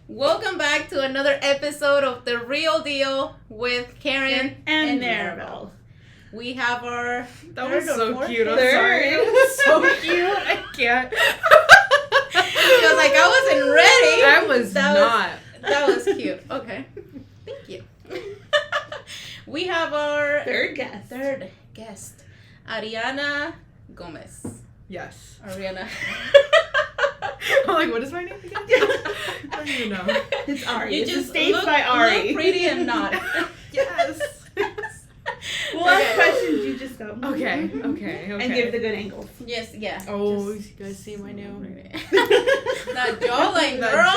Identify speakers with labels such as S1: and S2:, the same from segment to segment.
S1: Welcome back to another episode of The Real Deal with Karen
S2: and Maribel.
S1: We have our
S3: That was so cute. I'm
S2: third.
S3: sorry. It was so cute. I can't.
S1: She was like, I wasn't ready.
S3: I was not.
S1: That was cute. Okay. Thank you. We have our
S2: Third guest.
S1: Arianna Gomez.
S3: Yes.
S1: Arianna.
S3: I'm like, what is my name again? I don't even know.
S2: It's Ari.
S1: You
S2: It's
S1: just
S2: staged
S1: look,
S2: by Ari.
S1: look pretty and not.
S3: Yes.
S2: We'll ask questions, you just go.
S3: Okay.
S2: And give the good angles.
S1: Yes, yeah.
S3: Oh, you guys see my new...
S1: That jawline,
S3: The
S1: girl.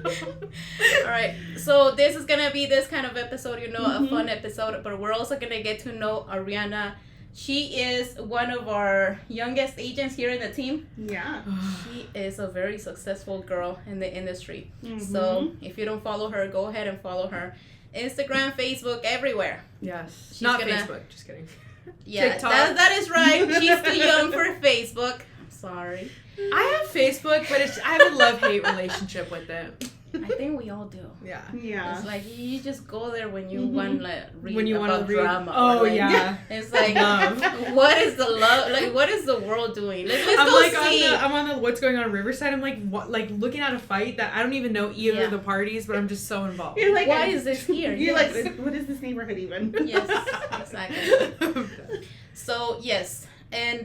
S3: jawline.
S1: All right, so this is gonna be this kind of episode, a fun episode, but we're also gonna get to know Arianna. She is one of our youngest agents here in the team.
S2: Yeah.
S1: She is a very successful girl in the industry.
S2: Mm-hmm.
S1: So if you don't follow her, go ahead and follow her. Instagram, Facebook, everywhere.
S3: Yes.
S1: She's
S3: Not
S1: gonna-
S3: Facebook. Just kidding.
S1: Yeah,
S3: TikTok.
S1: that is right. She's too young for Facebook. I'm sorry.
S3: I have Facebook, but I have a love-hate relationship with it.
S1: I think we all do.
S3: Yeah.
S2: Yeah.
S1: It's like you just go there when you want to read
S3: When you
S1: about
S3: want to read.
S1: drama.
S3: Oh,
S1: or, like,
S3: yeah.
S1: It's like,
S3: Love.
S1: what is the love? Like, what is the world doing? Let's
S3: I'm
S1: go
S3: like
S1: see.
S3: I'm on the what's going on Riverside. I'm like what, like looking at a fight that I don't even know either
S1: Yeah.
S3: of the parties, but I'm just so involved.
S2: You're like,
S1: Why is this here?
S2: You're
S1: Yes.
S2: like, what is this neighborhood even?
S1: Yes, exactly. So yes, and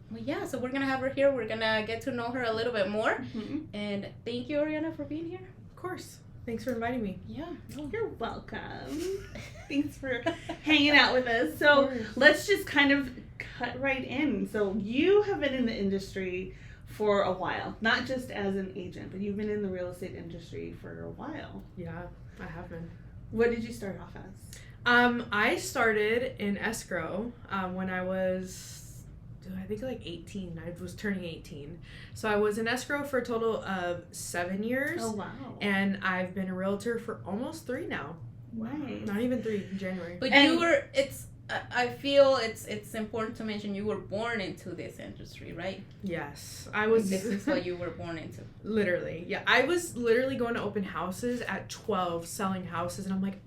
S1: well, yeah. So we're gonna have her here. We're gonna get to know her a little bit more.
S2: Mhm.
S1: And thank you, Arianna, for being here.
S3: Of course. Thanks for inviting me.
S1: Yeah.
S2: You're welcome. Thanks for hanging out with us. So let's just kind of cut right in. So you have been in the industry for a while, not just as an agent, but you've been in the real estate industry for a while.
S3: Yeah, I have been.
S2: What did you start off as?
S3: I started in escrow when I was, I think like 18. I was turning 18. So I was in escrow for a total of 7 years.
S2: Oh, wow.
S3: And I've been a realtor for almost 3 now.
S2: Nice.
S3: Not even 3 in January.
S1: But
S2: And-
S1: you were. I feel it's important to mention you were born into this industry, right?
S3: Yes. I was
S1: This is what you were born into.
S3: literally. Yeah. I was literally going to open houses at 12 selling houses and I'm like,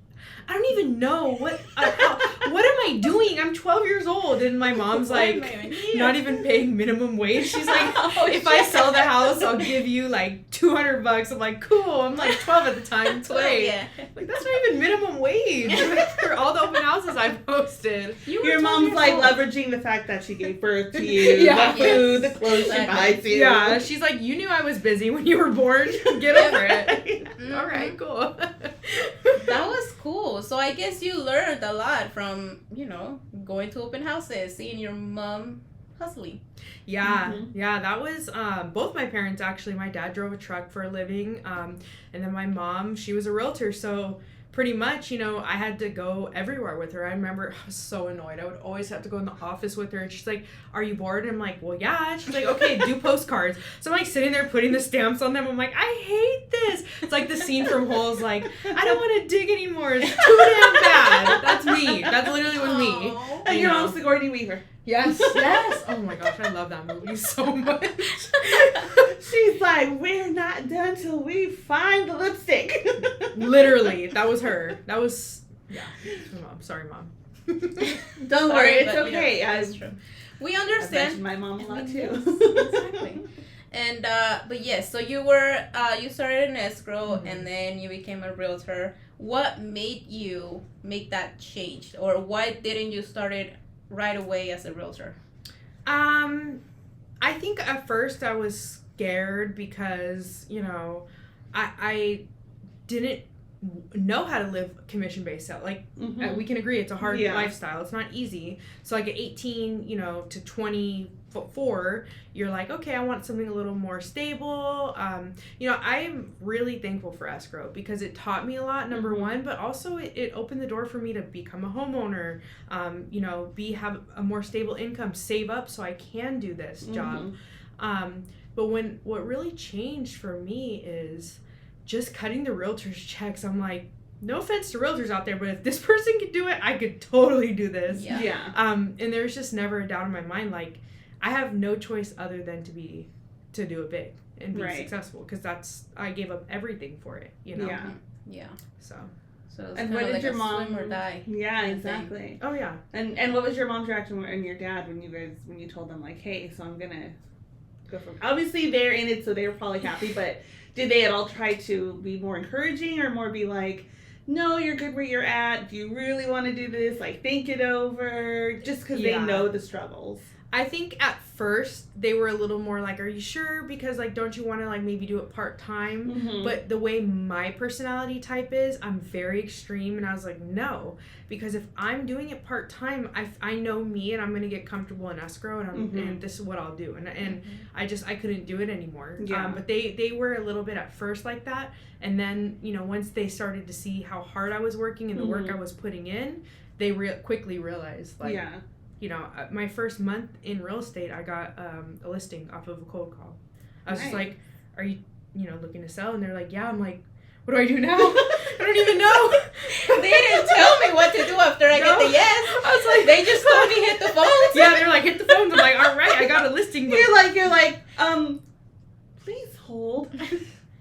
S3: I don't even know what am I doing? I'm 12 years old and my mom's like not even paying minimum wage. She's like, if I sell the house, I'll give you like $200. I'm like, cool. I'm like 12 at the time. It's great.
S1: Yeah.
S3: Like that's not even minimum wage for all the open houses I've posted.
S2: Your mom's like leveraging the fact that she gave birth to you,
S3: Yeah.
S2: the food, the clothes she
S1: Exactly.
S2: buys you.
S3: Yeah, she's like, you knew I was busy when you were born. Get over it.
S1: Mhm.
S3: All right, cool.
S1: That was cool. So I guess you learned a lot from, going to open houses, seeing your mom hustling.
S3: Yeah,
S2: Mhm.
S3: yeah, that was both my parents actually. My dad drove a truck for a living, and then my mom, she was a realtor, so pretty much, I had to go everywhere with her. I remember I was so annoyed. I would always have to go in the office with her, and she's like, are you bored? And I'm like, well, yeah. And she's like, okay, do postcards. So I'm like sitting there putting the stamps on them. I'm like, I hate this. It's like the scene from Holes, like, I don't want to dig anymore. It's too damn bad. That's me. That's literally with me.
S1: Aw.
S2: And your mom's Sigourney Weaver.
S3: Yes, yes. Oh my gosh, I love that movie so much.
S2: She's like, we're not done till we find the lipstick.
S3: Literally, that was her. That was, yeah. My mom. Sorry, mom.
S2: Don't
S1: Sorry,
S2: worry, it's
S1: but,
S2: okay.
S1: that's true. We
S2: I've mentioned
S1: understand.
S2: my mom a lot
S1: Yes,
S2: too.
S1: exactly. And but yes, so you were you started in escrow
S3: Mhm.
S1: and then you became a realtor. What made you make that change, or why didn't you start it right away as a realtor?
S3: I think at first I was scared because, I didn't know how to live commission-based sale. Like,
S2: Mhm.
S3: we can agree it's a hard
S2: Yeah.
S3: lifestyle. It's not easy. So, like, at 18, to 24, you're like, okay, I want something a little more stable. I'm really thankful for escrow because it taught me a lot, number one, but also it opened the door for me to become a homeowner, have a more stable income, save up so I can do this job. But what really changed for me is just cutting the realtor's checks. I'm like, no offense to realtors out there, but if this person could do it, I could totally do this.
S1: Yeah.
S2: Yeah.
S3: And there's just never a doubt in my mind, like, I have no choice other than to be to do it big and be
S2: Right.
S3: successful, because I gave up everything for it, you know.
S2: Yeah.
S1: So it's
S2: And
S1: kind
S2: what
S1: of
S2: did
S1: like
S2: your
S1: a
S2: mom?
S1: swim or die.
S2: Yeah,
S1: kind of
S2: exactly.
S3: Oh yeah.
S2: And what was your mom's reaction and your dad when you told them, like, hey, so I'm gonna go from, obviously they're in it, so they were probably happy, but did they at all try to be more encouraging or more be like, no, you're good where you're at, do you really want to do this, like, think it over, just because they know the struggles?
S3: I think at first they were a little more like, are you sure? Because, like, don't you want to, like, maybe do it part-time?
S2: Mm-hmm.
S3: But the way my personality type is, I'm very extreme, and I was like, no. Because if I'm doing it part-time, I know me, and I'm going to get comfortable in escrow, and this is what I'll do. And I couldn't do it anymore.
S2: Yeah.
S3: But they were a little bit at first like that. And then, you know, once they started to see how hard I was working and the work I was putting in, they quickly realized, like, you know, my first month in real estate, I got a listing off of a cold call. I was just like, are you looking to sell? And they're like, yeah. I'm like, what do I do now? I don't even know.
S1: They didn't tell me what to do after I get the yes.
S3: I was like,
S1: they just told me hit the phones.
S3: Yeah, they're like, hit the phones. I'm like, all right, I got a listing.
S2: You're like, please hold.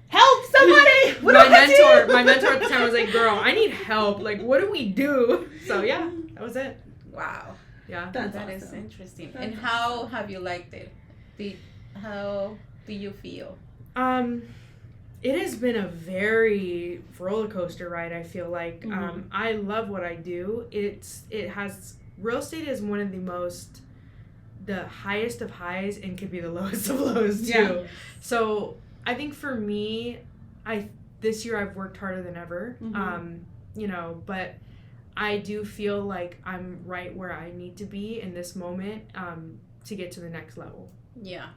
S2: Help somebody!
S3: My mentor at the time was like, girl, I need help. Like, what do we do? So yeah, that was it.
S1: Wow.
S3: Yeah.
S1: That
S2: awesome.
S1: is interesting.
S2: That's
S1: and how have you liked it? How do you feel?
S3: It has been a very roller coaster ride, I feel like.
S2: Mm-hmm.
S3: I love what I do. Real estate is one of the highest of highs and could be the lowest of lows too.
S2: Yeah.
S3: So I think for me, this year I've worked harder than ever.
S2: Mm-hmm.
S3: You know, but I do feel like I'm right where I need to be in this moment to get to the next level.
S1: Yeah,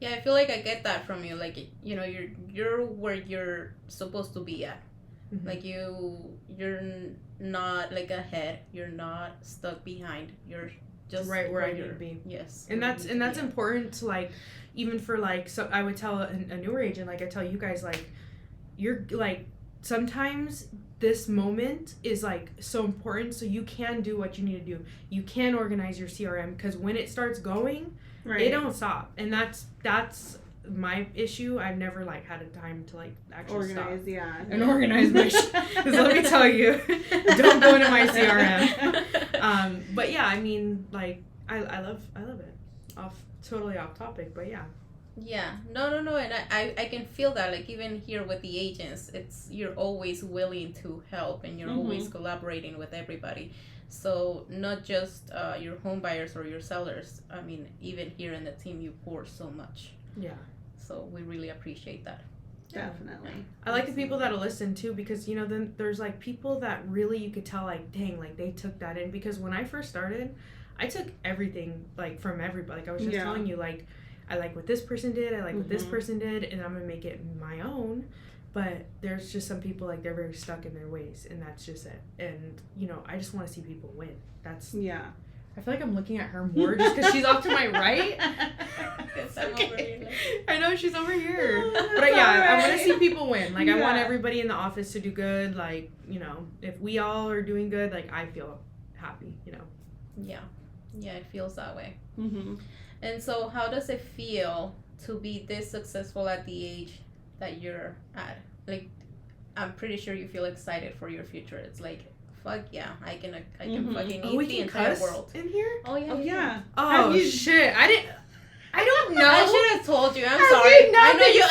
S1: I feel like I get that from you. Like, you know, you're where you're supposed to be at. Mm-hmm. Like you're not like ahead. You're not stuck behind. You're just
S3: right where I need to be.
S1: Yes,
S3: and that's important to, like, even for, like, so I would tell a newer agent, like I tell you guys, like, you're like, sometimes this moment is, like, so important, so you can do what you need to do. You can organize your CRM, because when it starts going, it don't stop. And that's my issue. I've never, like, had a time to, like, actually
S2: organize,
S3: stop.
S2: yeah.
S3: And organize my shit. Because let me tell you, don't go into my CRM. But yeah, I mean, like, I love it. Totally off topic, but yeah.
S1: Yeah, no, and I can feel that, like, even here with the agents, you're always willing to help, and you're always collaborating with everybody. So not just your home buyers or your sellers. I mean, even here in the team, you pour so much.
S3: Yeah.
S1: So we really appreciate that.
S2: Definitely.
S3: I like the people that'll listen too, because, you know, then there's, like, people that really you could tell, like, dang, like, they took that in. Because when I first started, I took everything, like, from everybody. Like I was just telling you, like, I like what this person did, I like what this person did, and I'm gonna make it my own. But there's just some people, like, they're very stuck in their ways, and that's just it. And, you know, I just want to see people win. That's I feel like I'm looking at her more just because she's off to my right. I know she's over here. But yeah, I want to see people win. Like, I want everybody in the office to do good. Like, you know, if we all are doing good, like, I feel happy, you know.
S1: Yeah, it feels that way.
S2: Mm-hmm.
S1: And so how does it feel to be this successful at the age that you're at? Like, I'm pretty sure you feel excited for your future. It's like, fuck yeah, I can fucking eat the entire world.
S3: In here?
S1: Oh yeah.
S2: Oh yeah.
S3: Oh shit. I don't know.
S1: I should have told you. I'm
S2: Have
S1: sorry.
S2: you not
S1: I know you.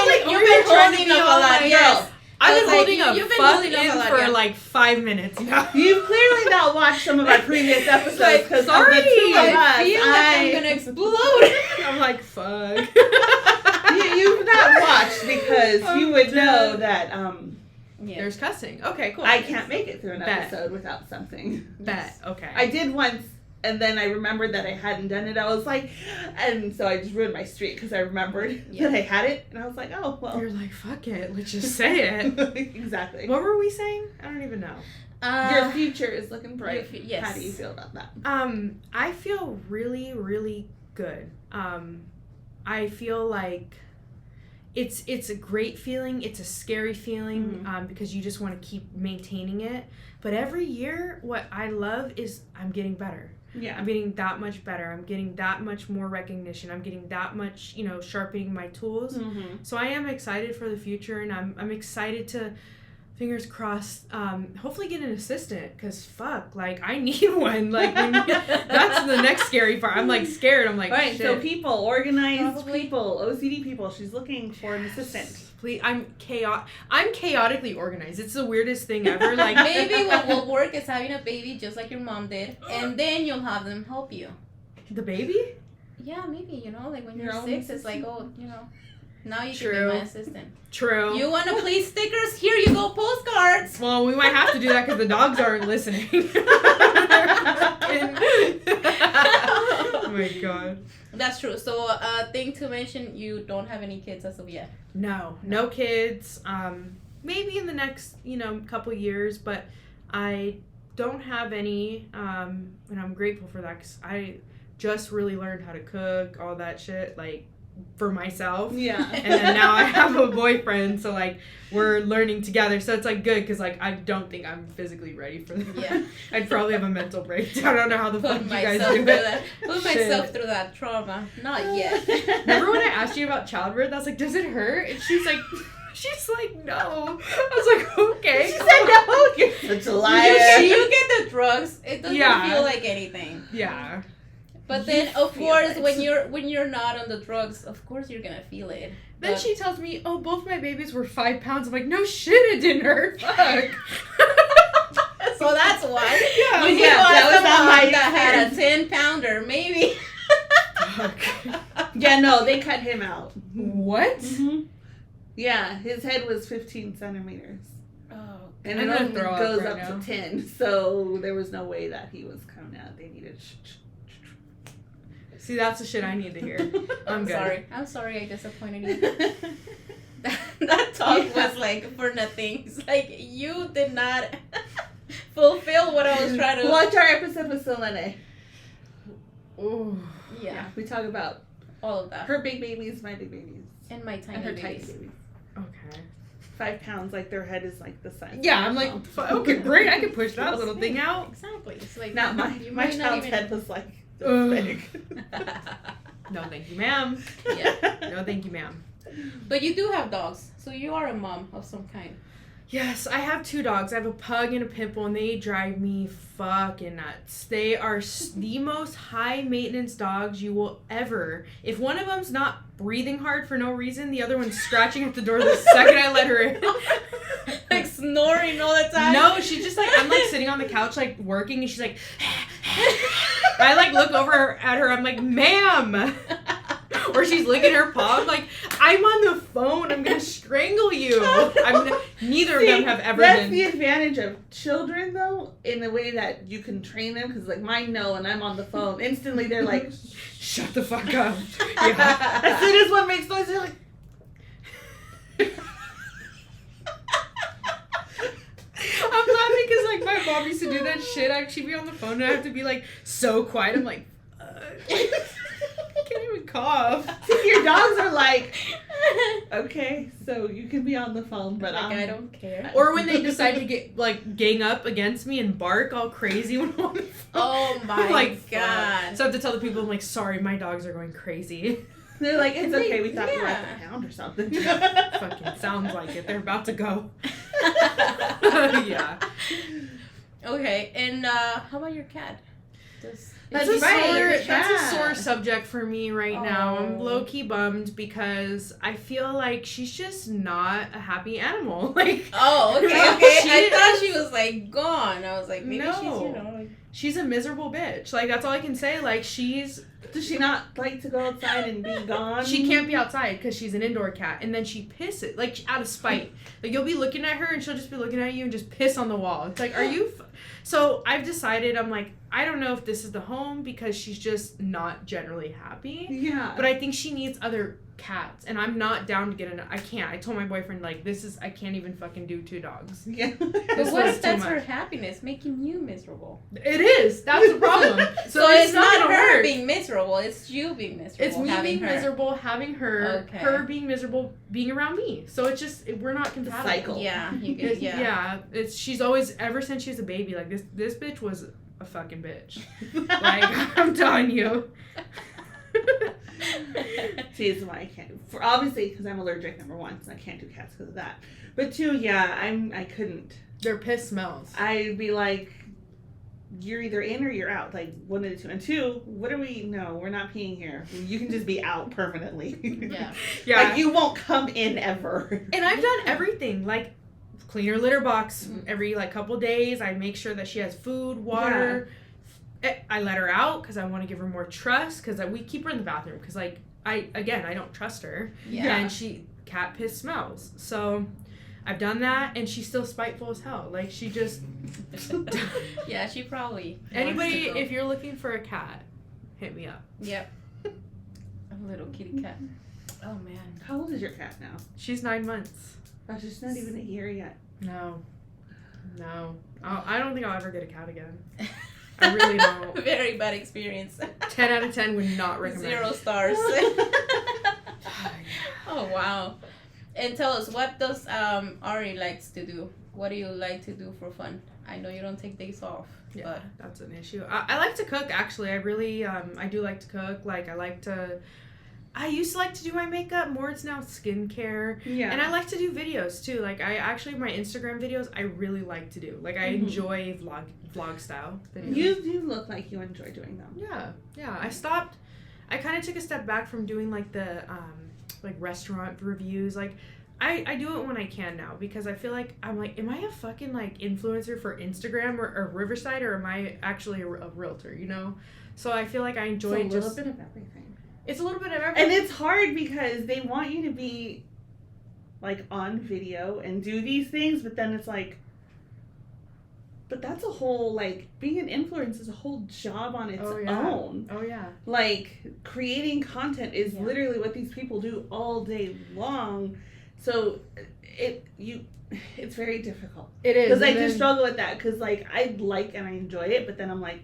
S2: been-
S1: You've been holding up a lot. Yes.
S3: I've been
S1: like,
S3: holding a
S1: you've been
S3: fuck
S1: holding up
S3: in
S1: a lot,
S3: for
S1: yeah.
S3: like 5 minutes now.
S2: You've clearly not watched some of our previous episodes because
S3: sorry.
S2: of the two of us.
S1: I feel like I'm gonna explode.
S3: I'm like, fuck.
S2: You've not watched because you would know that
S1: Yeah.
S3: There's cussing. Okay, cool.
S2: I can't make it through an
S3: Bet.
S2: episode without something.
S3: Bet. Okay.
S2: I did once, and then I remembered that I hadn't done it. I was like, and so I just ruined my streak because I remembered that I had it, and I was like, oh well.
S3: You're like, fuck it. Let's just say it.
S2: Exactly.
S3: What were we saying? I don't even know.
S2: Your future is looking bright.
S1: Yes.
S2: How do you feel about that?
S3: I feel really, really good. I feel like it's a great feeling. It's a scary feeling because you just want to keep maintaining it. But every year, what I love is I'm getting better.
S2: Yeah.
S3: I'm getting that much better. I'm getting that much more recognition. I'm getting that much, sharpening my tools.
S2: Mm-hmm.
S3: So I am excited for the future, and I'm excited to, fingers crossed, hopefully get an assistant, because fuck, like, I need one. Like, that's the next scary part. I'm, like, scared. I'm like,
S2: right,
S3: shit.
S2: so people, organized
S1: Probably.
S2: people, OCD people, she's looking for an assistant.
S3: Please, I'm chaotically organized. It's the weirdest thing ever. Like,
S1: Maybe what will work is having a baby just like your mom did, and then you'll have them help you.
S3: the baby?
S1: Yeah, maybe, like when
S2: Your
S1: you're
S2: own
S1: 6, it's like, oh, now you can
S3: True.
S1: be my assistant.
S3: True.
S1: You want to please stickers? Here you go, postcards.
S3: Well, we might have to do that because the dogs aren't listening. Oh my god.
S1: That's true. So, thing to mention, you don't have any kids as of yet.
S3: No kids. Maybe in the next, couple years, but I don't have any, and I'm grateful for that because I just really learned how to cook, all that shit, like, for myself.
S2: Yeah.
S3: And then now I have a boyfriend, so, like, we're learning together, so it's, like, good, because, like, I don't think I'm physically ready for that.
S1: Yeah.
S3: I'd probably have a mental breakdown. I don't know how the fuck
S1: Put
S3: you guys
S1: myself
S3: do
S1: through
S3: it.
S1: that. Put
S3: Shit.
S1: myself through that trauma. Not yet.
S3: Remember when I asked you about childbirth? I was like, does it hurt? And she's like, no. I was like, okay.
S2: She said no. You're such a liar.
S1: You get the drugs. It doesn't
S3: Yeah.
S1: feel like anything.
S3: Yeah.
S1: But then,
S2: You
S1: of
S2: feel
S1: course,
S2: it.
S1: when you're not on the drugs, of course you're gonna feel it.
S3: Then
S1: But-
S3: she tells me, oh, both my babies were 5 pounds. I'm like, no shit, it didn't hurt. Fuck.
S1: So that's why.
S3: Yeah.
S1: When you
S2: Yeah,
S1: ask
S2: that was
S1: the
S2: not
S1: mom
S2: my
S1: that had a
S2: experience.
S1: 10-pounder, maybe.
S2: Yeah, no, they cut him out.
S3: What?
S2: Mm-hmm. Yeah, his head was 15 centimeters.
S1: Oh,
S2: And
S3: I'm
S2: it
S3: gonna
S2: only
S3: throw up
S2: goes
S3: right
S2: up
S3: now.
S2: to 10, so there was no way that he was coming out. They needed
S3: See, that's the shit I need to hear. I'm good.
S1: I'm sorry I disappointed you. That talk was like for nothing. It's like you did not fulfill what I was trying to.
S2: Watch our episode with Selene.
S3: Ooh.
S1: Yeah,
S2: We talk about
S1: all of that.
S2: her big babies, my big babies,
S1: And my tiny
S2: and her tiny
S1: babies.
S2: babies.
S3: Okay.
S2: 5 pounds, like their head is like the size.
S3: Yeah,
S2: of
S3: I'm
S2: my
S3: like,
S2: thumb.
S3: okay, great. I can push that little thing out.
S1: Exactly. It's like
S2: Not my
S1: you
S2: my
S1: might not
S2: child's
S1: even-
S2: head was like this
S3: Ugh.
S2: big.
S3: No, thank you, ma'am.
S1: Yeah.
S3: No, thank you, ma'am.
S1: But you do have dogs, so you are a mom of some kind.
S3: Yes, I have 2 dogs. I have a pug and a pit bull, and they drive me fucking nuts. They are the most high maintenance dogs you will ever. If one of them's not breathing hard for no reason, the other one's scratching at the door the second I let her in.
S1: Like snoring all the time.
S3: No, she's just like, I'm like sitting on the couch like working, and she's like, I like look over at her. I'm like, ma'am. Or she's licking her paw. I'm like, I'm on the phone. I'm gonna strangle you. Neither of them have ever
S2: That's
S3: been.
S2: the advantage of children, though, in the way that you can train them. Because like mine know, and I'm on the phone. Instantly, they're like,
S3: Shut the fuck up. Yeah.
S2: as soon as one makes noise, they're like.
S3: I'm laughing because like my mom used to do that shit. She'd be on the phone and I have to be like so quiet. I'm like, I can't even cough.
S2: Your dogs are like, okay, so you can be on the phone, but
S1: Like, I don't care.
S3: Or when they decide to get like gang up against me and bark all crazy when I'm on the phone.
S1: Oh my
S3: I'm like,
S1: god.
S3: fuck. So I have to tell the people, I'm like, sorry, my dogs are going crazy.
S2: They're like, it's okay. We thought you were
S1: Yeah.
S2: at the pound or something.
S3: Fucking sounds like it. They're about to go. Yeah.
S1: Okay, and how about your cat?
S3: That's
S2: That's
S3: a
S2: right,
S3: sore. That's a
S2: yeah.
S3: sore subject for me right now. I'm
S1: Oh.
S3: low key bummed because I feel like she's just not a happy animal. Like,
S1: Oh, okay,
S3: Yeah,
S1: okay.
S3: she
S1: I thought
S3: is-
S1: she was like gone. I was like, maybe
S3: No.
S1: she's like,
S3: she's a miserable bitch. Like, that's all I can say. Like,
S2: Does she not like to go outside and be gone?
S3: she can't be outside because she's an indoor cat, and then she pisses like out of spite. Like, you'll be looking at her and she'll just be looking at you and just piss on the wall. It's like, are you? So I've decided, I'm like, I don't know if this is the home because she's just not generally happy.
S2: Yeah.
S3: But I think she needs other cats, and I'm not down to get I can't. I told my boyfriend, like, I can't even fucking do 2 dogs.
S2: Yeah.
S1: but
S3: This
S1: what
S3: was
S1: if
S3: too
S1: that's her
S3: much.
S1: happiness, making you miserable?
S3: It is. That's the problem.
S1: So it's not
S3: gonna
S1: her
S3: work.
S1: being miserable. It's you being miserable.
S3: It's me
S1: having
S3: being
S1: her.
S3: miserable, having her,
S1: Okay.
S3: her being miserable, being around me. So it's just we're not compatible.
S2: cycle.
S1: Yeah, you get, yeah.
S3: She's always ever since she was a baby. Like this bitch was a fucking bitch. Like, I'm telling you.
S2: See, this is why I can't. Obviously, because I'm allergic, number one, so I can't do cats because of that. But two, yeah, I couldn't.
S3: Their piss smells.
S2: I'd be like, you're either in or you're out. Like, one of the two. And two, what are we? No, we're not peeing here. You can just be out permanently.
S3: Yeah.
S2: Like, you won't come in ever.
S3: And I've done everything. Like, clean her litter box every, like, couple days. I make sure that she has food, water. Yeah. I let her out because I want to give her more trust. Because we keep her in the bathroom. Because, like, I don't trust her.
S1: Yeah.
S3: And cat piss smells. So I've done that, and she's still spiteful as hell. Like, she just...
S1: Yeah, she probably...
S3: Anybody, if you're looking for a cat, hit me up.
S1: Yep. A little kitty cat. Oh, man.
S2: How old is your cat now?
S3: She's 9 months.
S2: Oh, she's not even a year yet.
S3: No. I don't think I'll ever get a cat again. I really don't.
S1: Very bad experience.
S3: 10 out of 10 would not recommend.
S1: 0 stars. Oh, wow. And tell us, what does Ari likes to do? What do you like to do for fun? I know you don't take days off.
S3: Yeah,
S1: but
S3: that's an issue. I like to cook, actually. I really, I do like to cook. Like, I used to like to do my makeup. More it's now skincare.
S2: Yeah.
S3: And I like to do videos, too. Like, my Instagram videos, I really like to do. Like, I enjoy vlog style videos.
S2: You look like you enjoy doing them.
S3: Yeah. I kind of took a step back from doing, like, the, like, restaurant reviews. Like, I do it when I can now because I feel like I'm like, am I a fucking like influencer for Instagram or Riverside, or am I actually a realtor, you know? So I feel like I enjoy
S2: it's a little bit of everything.
S3: It's a little bit of everything.
S2: And it's hard because they want you to be like on video and do these things, but then it's like, but that's a whole, like, being an influencer is a whole job on its own.
S3: Oh, yeah.
S2: Like, creating content is literally what these people do all day long. So, it's very difficult.
S3: It is.
S2: Because I just struggle with that. Because, like, I like and I enjoy it, but then I'm like,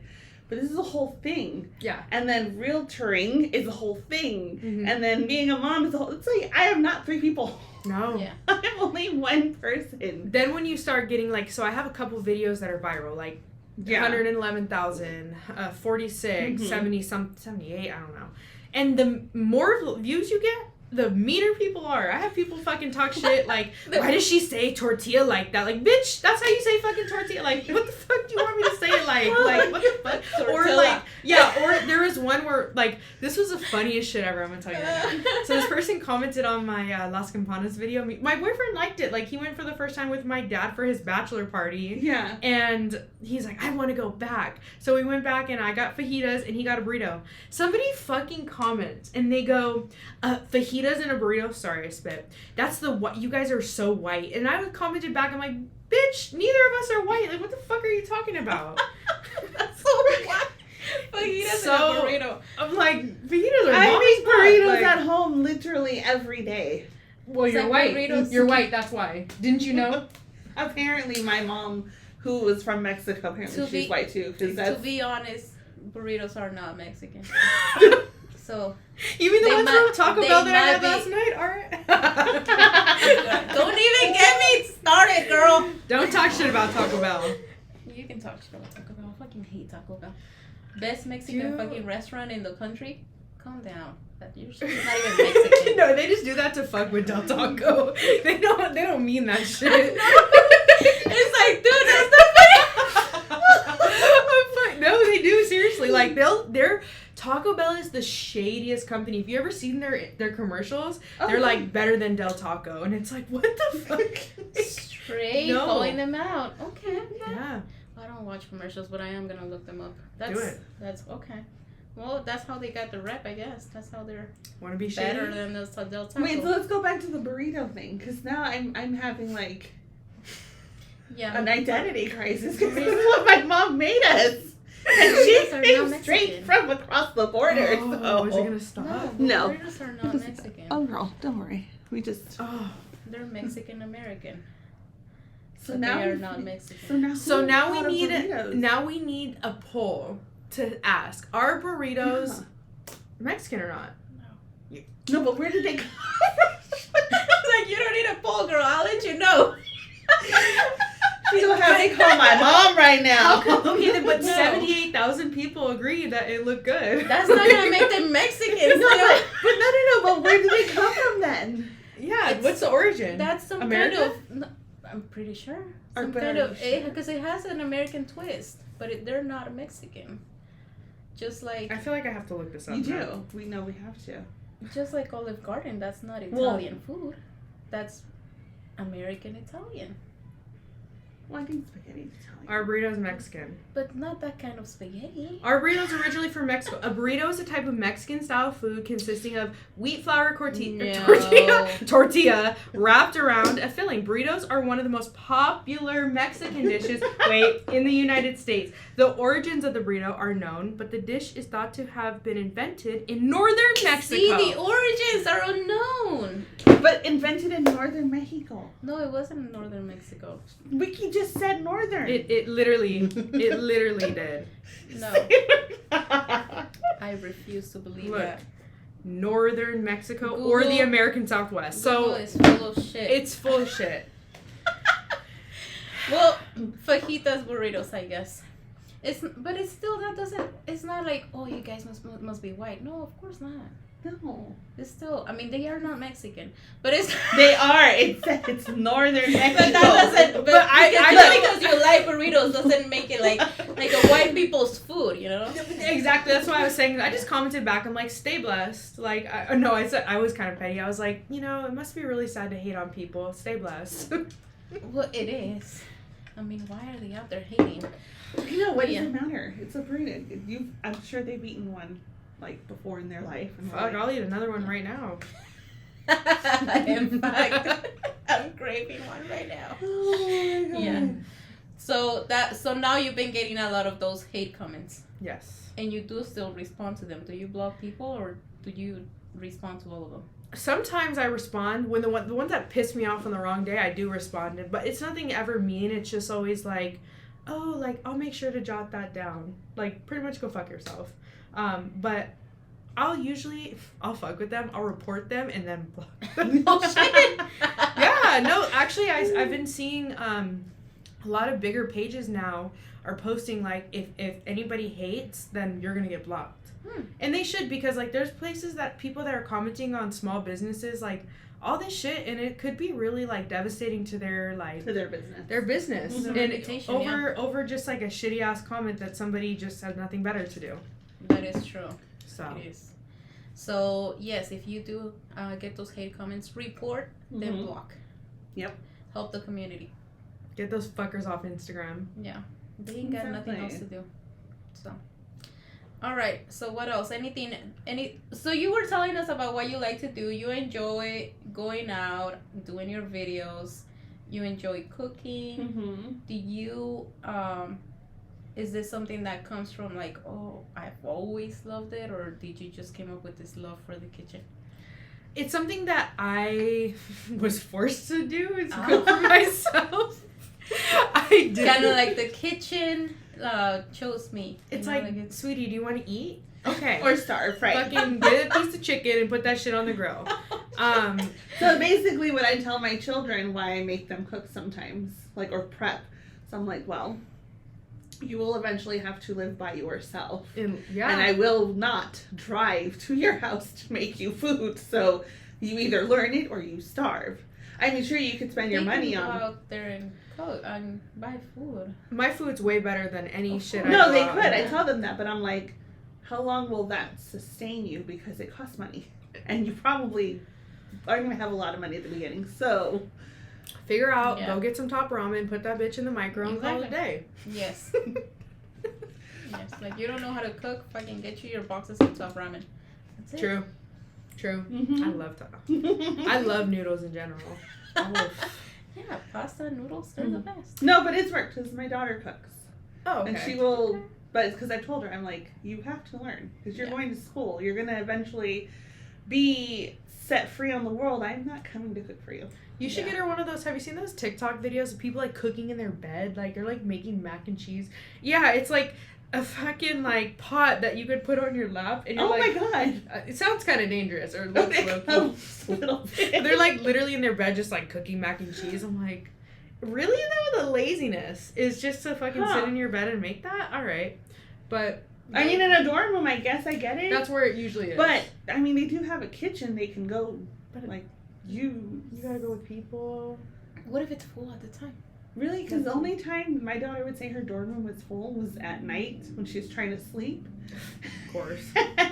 S2: but this is a whole thing.
S3: Yeah.
S2: And then realtoring is a whole thing.
S3: Mm-hmm.
S2: And then being a mom is a whole... It's like, I am not 3 people.
S3: No.
S1: Yeah.
S2: I'm only one person.
S3: Then when you start getting, like... So I have a couple videos that are viral. Like, 111,000, 46, 70, 78, I don't know. And the more views you get, the meaner people are. I have people fucking talk shit like, why does she say tortilla like that? Like, bitch, that's how you say fucking tortilla. Like, what the fuck do you want me to say it like? Like, what the fuck?
S1: Tortilla.
S3: Or like, yeah, or there was one where, like, this was the funniest shit ever, I'm gonna tell you right now. So this person commented on my Las Campanas video. My boyfriend liked it. Like, he went for the first time with my dad for his bachelor party.
S2: Yeah.
S3: And he's like, I want to go back. So we went back and I got fajitas and he got a burrito. Somebody fucking comments and they go, fajitas and a burrito? Sorry, I spit. That's the what, you guys are so white. And I commented back, I'm like, bitch, neither of us are white. Like, what the fuck are you talking about?
S1: That's so white. Fajitas and a burrito.
S3: I'm like, fajitas are
S2: I make burritos
S3: like,
S2: at home literally every day.
S3: Well, you're white.
S1: Burritos.
S3: You're white, that's why. Didn't you know?
S2: Apparently my mom, who was from Mexico, apparently she's white too.
S1: To be honest, burritos are not Mexican. So
S3: even the ones from Taco Bell that I had last night aren't.
S1: Don't even get me started, girl.
S3: Don't talk shit about Taco Bell.
S1: You can talk shit about Taco Bell. I fucking hate Taco Bell. Best Mexican fucking restaurant in the country. Calm down. That your shit is not even Mexican.
S3: No, they just do that to fuck with Del Taco. They don't mean that shit.
S1: It's like, dude, that's not
S3: funny. No, they do, seriously. Like, they're Taco Bell is the shadiest company. If you ever seen their commercials, they're like better than Del Taco, and it's like, what the fuck?
S1: Straight calling them out. Okay.
S3: Yeah.
S1: I don't watch commercials, but I am gonna look them up.
S3: Do it.
S1: That's okay. Well, that's how they got the rep, I guess. That's how they're
S3: want to be
S1: better
S3: shady?
S1: than those Del Taco.
S2: Wait, so let's go back to the burrito thing, because now I'm having like an identity crisis, because this is what my mom made us. And she came straight from across the border.
S3: Oh, is it gonna stop?
S2: No.
S1: Burritos are not Mexican.
S2: Oh, girl, don't worry. We just.
S3: Oh.
S1: They're Mexican American.
S2: So
S1: but
S2: now
S1: they are not Mexican.
S3: So now we need a poll to ask: are burritos Mexican or not?
S2: No, but where did they come?
S1: Like, you don't need a poll, girl. I'll let you know.
S2: She'll have to call my mom right now.
S3: Okay, then, but
S2: No.
S3: 78,000 people agree that it looked good.
S1: That's not gonna make them Mexicans.
S2: No, but where do they come from then?
S3: Yeah, what's the origin?
S1: That's some
S3: America?
S1: kind of. No, I'm pretty sure. Some kind of because it has an American twist, but they're not Mexican. Just like
S3: I feel like I have to look this up.
S2: You
S3: now.
S2: do. We know we have to.
S1: just like Olive Garden, that's not Italian food. That's American Italian.
S2: Well, I think spaghetti is Italian.
S3: Our burrito's Mexican.
S1: But not that kind of spaghetti.
S3: Our burrito's originally from Mexico. A burrito is a type of Mexican-style food consisting of wheat flour tortilla wrapped around a filling. Burritos are one of the most popular Mexican dishes in the United States. The origins of the burrito are known, but the dish is thought to have been invented in northern Mexico.
S1: See, the origins are unknown.
S2: But invented in northern Mexico.
S1: No, it wasn't in northern Mexico.
S2: Wiki just said northern.
S3: It literally did.
S1: No, I refuse to believe
S3: Look.
S1: that.
S3: Northern Mexico or the
S1: Google-
S3: American Southwest.
S1: Google
S3: So
S1: is full of shit.
S3: it's full of shit.
S1: Well, fajitas, burritos, I guess. But it's still that doesn't. It's not like, oh, you guys must be white. No, of course not.
S2: No.
S1: It's still. I mean, they are not Mexican, but it's.
S2: They are. It's northern Mexico.
S1: But that doesn't. But
S3: I
S1: just because you like burritos doesn't make it like a white people's food, you know.
S3: Exactly. That's why I was saying. I just commented back. I'm like, stay blessed. Like, I said I was kind of petty. I was like, it must be really sad to hate on people. Stay blessed.
S1: Well, it is. I mean, why are they out there hating?
S2: What does it matter? It's a burrito. I'm sure they've eaten one like before in their life. And
S3: Fuck, I'll eat another one right now.
S1: In fact, I'm craving one right now.
S2: Oh my God.
S1: Yeah. So now you've been getting a lot of those hate comments,
S3: Yes.
S1: and you do still respond to them. Do you block people or do you respond to all of them?
S3: Sometimes I respond when the ones that piss me off on the wrong day. I do respond, but it's nothing ever mean. It's just always like, oh, like I'll make sure to jot that down. Like pretty much go fuck yourself. But I'll fuck with them. I'll report them and then block them.
S1: Oh shit!
S3: Yeah, no, actually, I've been seeing a lot of bigger pages now are posting like if anybody hates, then you're gonna get blocked. And they should, because like there's places that people that are commenting on small businesses like all this shit, and it could be really like devastating to their like
S2: To their business.
S3: their business
S1: Mhm.
S3: and
S1: Reputation,
S3: over just like a shitty ass comment that somebody just has nothing better to do.
S1: That is true.
S3: So
S1: It is. So yes, if you do get those hate comments, report, then
S2: Mhm.
S1: block.
S2: Yep.
S1: Help the community.
S3: get those fuckers off Instagram.
S1: Yeah, they ain't got nothing else to do. So, all right. So what else? So you were telling us about what you like to do. You enjoy going out, doing your videos. You enjoy cooking.
S2: Mm-hmm.
S1: Do you is this something that comes from like, oh, I've always loved it, or did you just came up with this love for the kitchen?
S3: It's something that I was forced to do, is cook for myself. I did.
S1: Kind of like the kitchen chose me.
S3: It's
S1: you know,
S3: like,
S1: it's,
S3: sweetie, do you want to eat? Okay.
S2: Or starve, right?
S3: Fucking get a piece of chicken and put that shit on the grill.
S2: So basically what I tell my children why I make them cook sometimes, like, or prep. So I'm like, well, you will eventually have to live by yourself.
S3: And
S2: I will not drive to your house to make you food. So you either learn it or you starve. I mean, sure, you could spend your money
S1: go
S2: on...
S1: out there and cook and buy food.
S3: my food's way better than any shit I
S2: No, they
S3: bought.
S2: could. I tell them that, but I'm like, how long will that sustain you? Because it costs money. And you probably are going to have a lot of money at the beginning. So...
S3: Figure out,
S1: Yeah.
S3: go get some top ramen, put that bitch in the micro and call it a day.
S1: Yes. Yes. Like, you don't know how to cook, fucking get you your boxes of top ramen. That's it.
S3: True. True.
S2: Mm-hmm.
S3: I love that. I love noodles in general. Oh.
S1: Yeah, pasta, noodles, they're the best.
S2: No, but it's worked because my daughter cooks.
S3: Oh, okay.
S2: And she will, but it's because I told her, I'm like, you have to learn because you're going to school. You're going to eventually be set free on the world. I'm not coming to cook for you.
S3: You should get her one of those. Have you seen those TikTok videos of people like cooking in their bed? Like they're like making mac and cheese. Yeah, it's like a fucking like pot that you could put on your lap. And you're
S2: Oh
S3: like,
S2: my god.
S3: It sounds kind of dangerous or looks low-key.
S2: A little bit.
S3: They're like literally in their bed just like cooking mac and cheese. I'm like, really though, the laziness is just to fucking sit in your bed and make that? Alright. But
S2: I mean, in a dorm room, I guess I get it.
S3: that's where it usually is.
S2: But, I mean, they do have a kitchen. They can go, like, you
S3: gotta go with people.
S1: What if it's full at the time?
S2: Really? Because the only time my daughter would say her dorm room was full was at night when she was trying to sleep.
S3: Of course.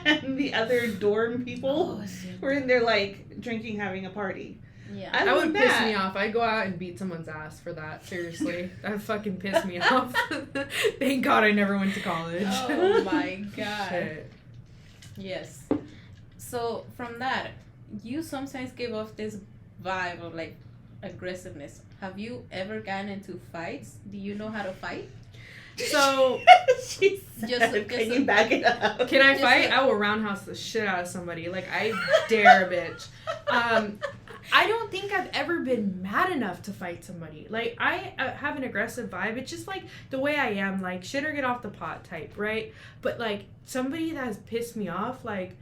S2: And the other dorm people were in there, like, drinking, having a party.
S1: Yeah.
S3: That would piss me off. I'd go out and beat someone's ass for that. Seriously. That would fucking piss me off. Thank God I never went to college.
S1: Oh my God.
S3: Shit.
S1: Yes. So from that, you sometimes give off this vibe of like aggressiveness. Have you ever gotten into fights? Do you know how to fight?
S3: So,
S2: she said, can you back it up?
S3: Can I fight? I will roundhouse the shit out of somebody. Like, I dare a bitch. I don't think I've ever been mad enough to fight somebody. Like, I have an aggressive vibe. It's just, like, the way I am. Like, shit or get off the pot type, right? But, like, somebody that has pissed me off, like,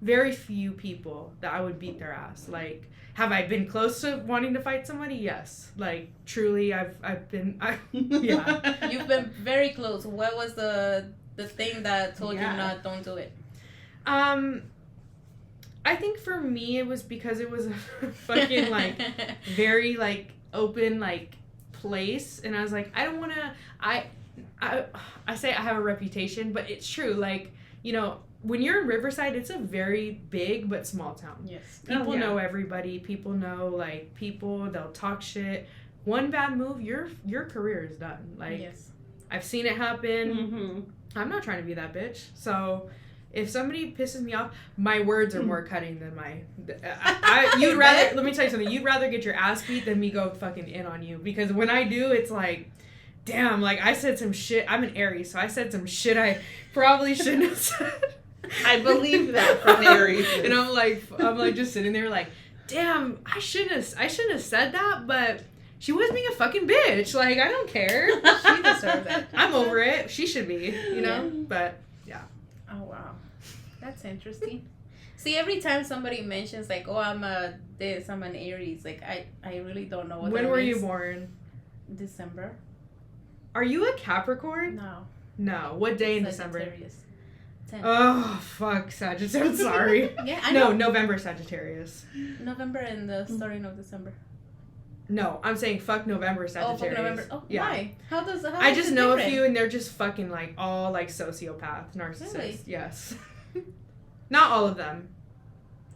S3: very few people that I would beat their ass. Like, have I been close to wanting to fight somebody? Yes. Like, truly, I've been, yeah.
S1: You've been very close. What was the thing that told you don't do it?
S3: I think for me, it was because it was a fucking, like, very, like, open, like, place. And I was like, I don't want to, I say I have a reputation, but it's true. Like, you know, when you're in Riverside, it's a very big but small town.
S1: Yes.
S3: People know everybody. People know, like, people. They'll talk shit. One bad move, your career is done. Like,
S1: yes.
S3: I've seen it happen.
S2: Mm-hmm.
S3: I'm not trying to be that bitch. So, if somebody pisses me off, my words are more cutting than my... you'd rather... Let me tell you something. You'd rather get your ass beat than me go fucking in on you. Because when I do, it's like... Damn, like, I said some shit. I'm an Aries, so I said some shit I probably shouldn't have said.
S2: I believe that from Aries.
S3: And I'm like just sitting there like, damn, I shouldn't have said that, but she was being a fucking bitch. Like, I don't care.
S1: She deserved it.
S3: I'm over it. She should be, you know?
S1: Yeah.
S3: But yeah.
S1: Oh wow. That's interesting. See, every time somebody mentions like, oh, I'm an Aries, like I really don't know what
S3: When
S1: that
S3: were
S1: means.
S3: you born?
S1: December.
S3: Are you a Capricorn?
S1: No.
S3: No. What day in December?
S1: Sagittarius. 10.
S3: Oh, fuck, Sagittarius. I'm sorry.
S1: Yeah, I know.
S3: No, November Sagittarius.
S1: November and the starting of December.
S3: No, I'm saying fuck November
S1: Oh,
S3: Sagittarius.
S1: fuck November. Oh,
S3: yeah.
S1: why? How
S3: I
S1: is
S3: just
S1: it
S3: know
S1: different?
S3: a few and they're just fucking like all like sociopath, narcissists.
S1: Really?
S3: Yes. Not all of them.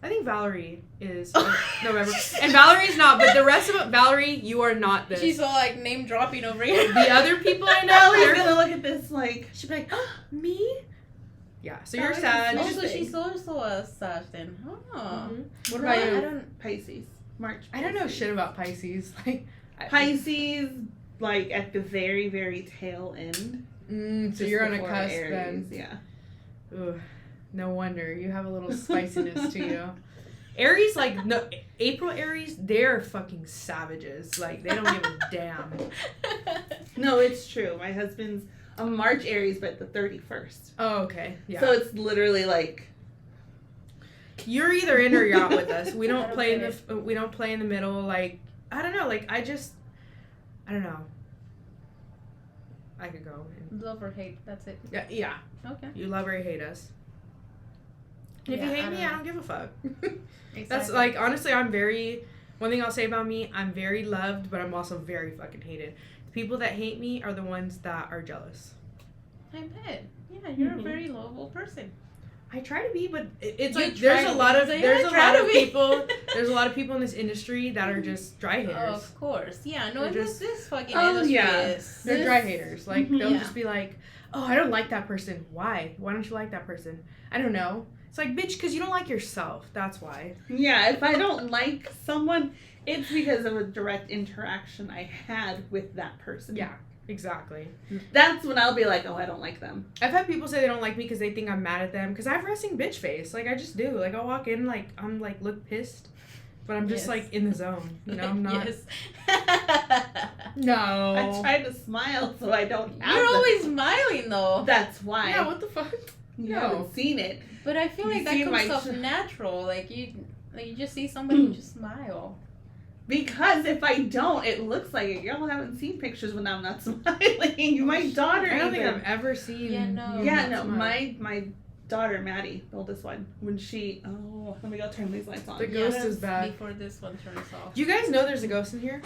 S3: I think Valerie is November. And Valerie's not, but the rest of it, Valerie, you are not this.
S1: She's all like name dropping over here.
S3: The other people I know,
S2: Valerie's gonna look at this like,
S3: she'll be like, oh, me? Yeah, so you're
S2: Valerie's
S3: sad.
S1: Oh, so she's also a Sag then. Oh.
S3: Mm-hmm.
S2: what
S1: No,
S2: about you?
S1: I don't.
S2: Pisces. March.
S3: I don't know shit about Pisces. Like
S2: Pisces, like at the very, very tail end.
S3: so
S2: Just
S3: you're on a
S2: before
S3: cusp
S2: Aries,
S3: then.
S2: Yeah.
S3: Ugh, no wonder. You have a little spiciness to you. Aries, like, no, April Aries, they're fucking savages. Like, they don't give a damn.
S2: No, it's true. My husband's a March Aries, but the 31st.
S3: Oh, okay. Yeah.
S2: So it's literally like
S3: You're either in or you're out with us. We
S1: I
S3: don't
S1: don't
S3: play
S1: get
S3: we don't play in the middle. Like, I don't know. Like, I don't know. I could go.
S1: Love or hate. That's it.
S3: Yeah.
S1: Okay.
S3: You love or you hate us. And if
S1: Yeah,
S3: you hate
S1: I
S3: me,
S1: don't
S3: I
S1: know.
S3: don't give a fuck. That's
S1: Exactly.
S3: like, honestly, one thing I'll say about me, I'm very loved, but I'm also very fucking hated. The people that hate me are the ones that are jealous.
S1: I bet. Yeah, you're a very lovable person.
S3: I try to be, but it's
S1: You
S3: like
S1: try
S3: there's
S1: to
S3: a
S1: be,
S3: lot of
S1: so yeah,
S3: there's
S1: I
S3: a
S1: try
S3: lot
S1: to
S3: of
S1: be.
S3: people there's a lot of people in this industry that are just dry haters.
S1: Of course. Yeah, no,
S3: They're
S1: and
S3: just-
S1: this fucking
S2: Oh,
S1: industry
S2: yeah.
S1: is.
S3: They're
S1: this-
S3: dry haters. Like they'll
S1: Yeah.
S3: just be like, "Oh, I don't like that person. Why? Why don't you like that person?" I don't know. It's like, bitch, because you don't like yourself. That's why.
S2: yeah, if I don't like someone, it's because of a direct interaction I had with that person.
S3: Yeah, exactly.
S2: That's when I'll be like, oh, I don't like them.
S3: I've had people say they don't like me because they think I'm mad at them. Because I have resting bitch face. Like, I just do. Like, I'll walk in, like, I'm, like, look pissed. But I'm just,
S1: Yes.
S3: like, in the zone. You know, I'm not.
S1: Yes.
S3: No.
S2: I try to smile so I don't have
S1: You're
S2: them.
S1: always smiling though.
S2: That's why.
S3: Yeah, what the fuck?
S2: You
S3: No.
S2: haven't seen it.
S1: But I feel
S2: You
S1: like that
S2: see
S1: comes
S2: my
S1: off natural. Like you just see somebody and just smile.
S2: Because if I don't, it looks like it. Y'all haven't seen pictures when I'm not smiling. My daughter.
S3: I don't think
S2: even.
S3: I've ever seen.
S1: Yeah, no.
S3: you
S2: Yeah,
S3: not
S2: no.
S3: smile.
S2: My daughter Maddie, the oldest one, when she. Oh, let me go turn these lights on.
S3: The ghost is bad.
S1: Before this one turns off.
S3: You guys know there's a ghost in here?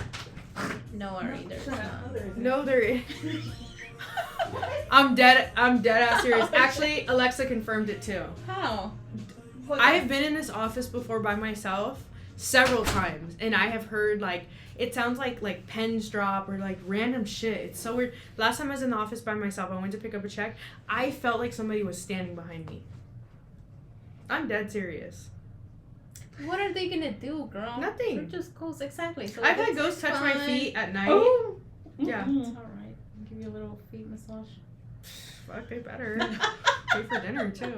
S1: No, Ari, there's
S2: Shut up.
S1: not.
S2: No, there isn't.
S3: No, there is. I'm dead ass serious. Actually, Alexa confirmed it too.
S1: How?
S2: What-
S3: I have been in this office before by myself several times, and I have heard like it sounds like pens drop or like random shit. It's so weird. Last time I was in the office by myself, I went to pick up a check. I felt like somebody was standing behind me. I'm dead serious.
S1: What are they gonna do, girl?
S3: Nothing.
S1: They're just ghosts, exactly. So
S3: I've had
S1: it's
S3: ghosts touch my
S1: fine.
S3: feet at night.
S2: Oh.
S3: Yeah.
S1: It's alright. I'll give you a little feet massage.
S3: Fuck, they better. Pay for dinner too.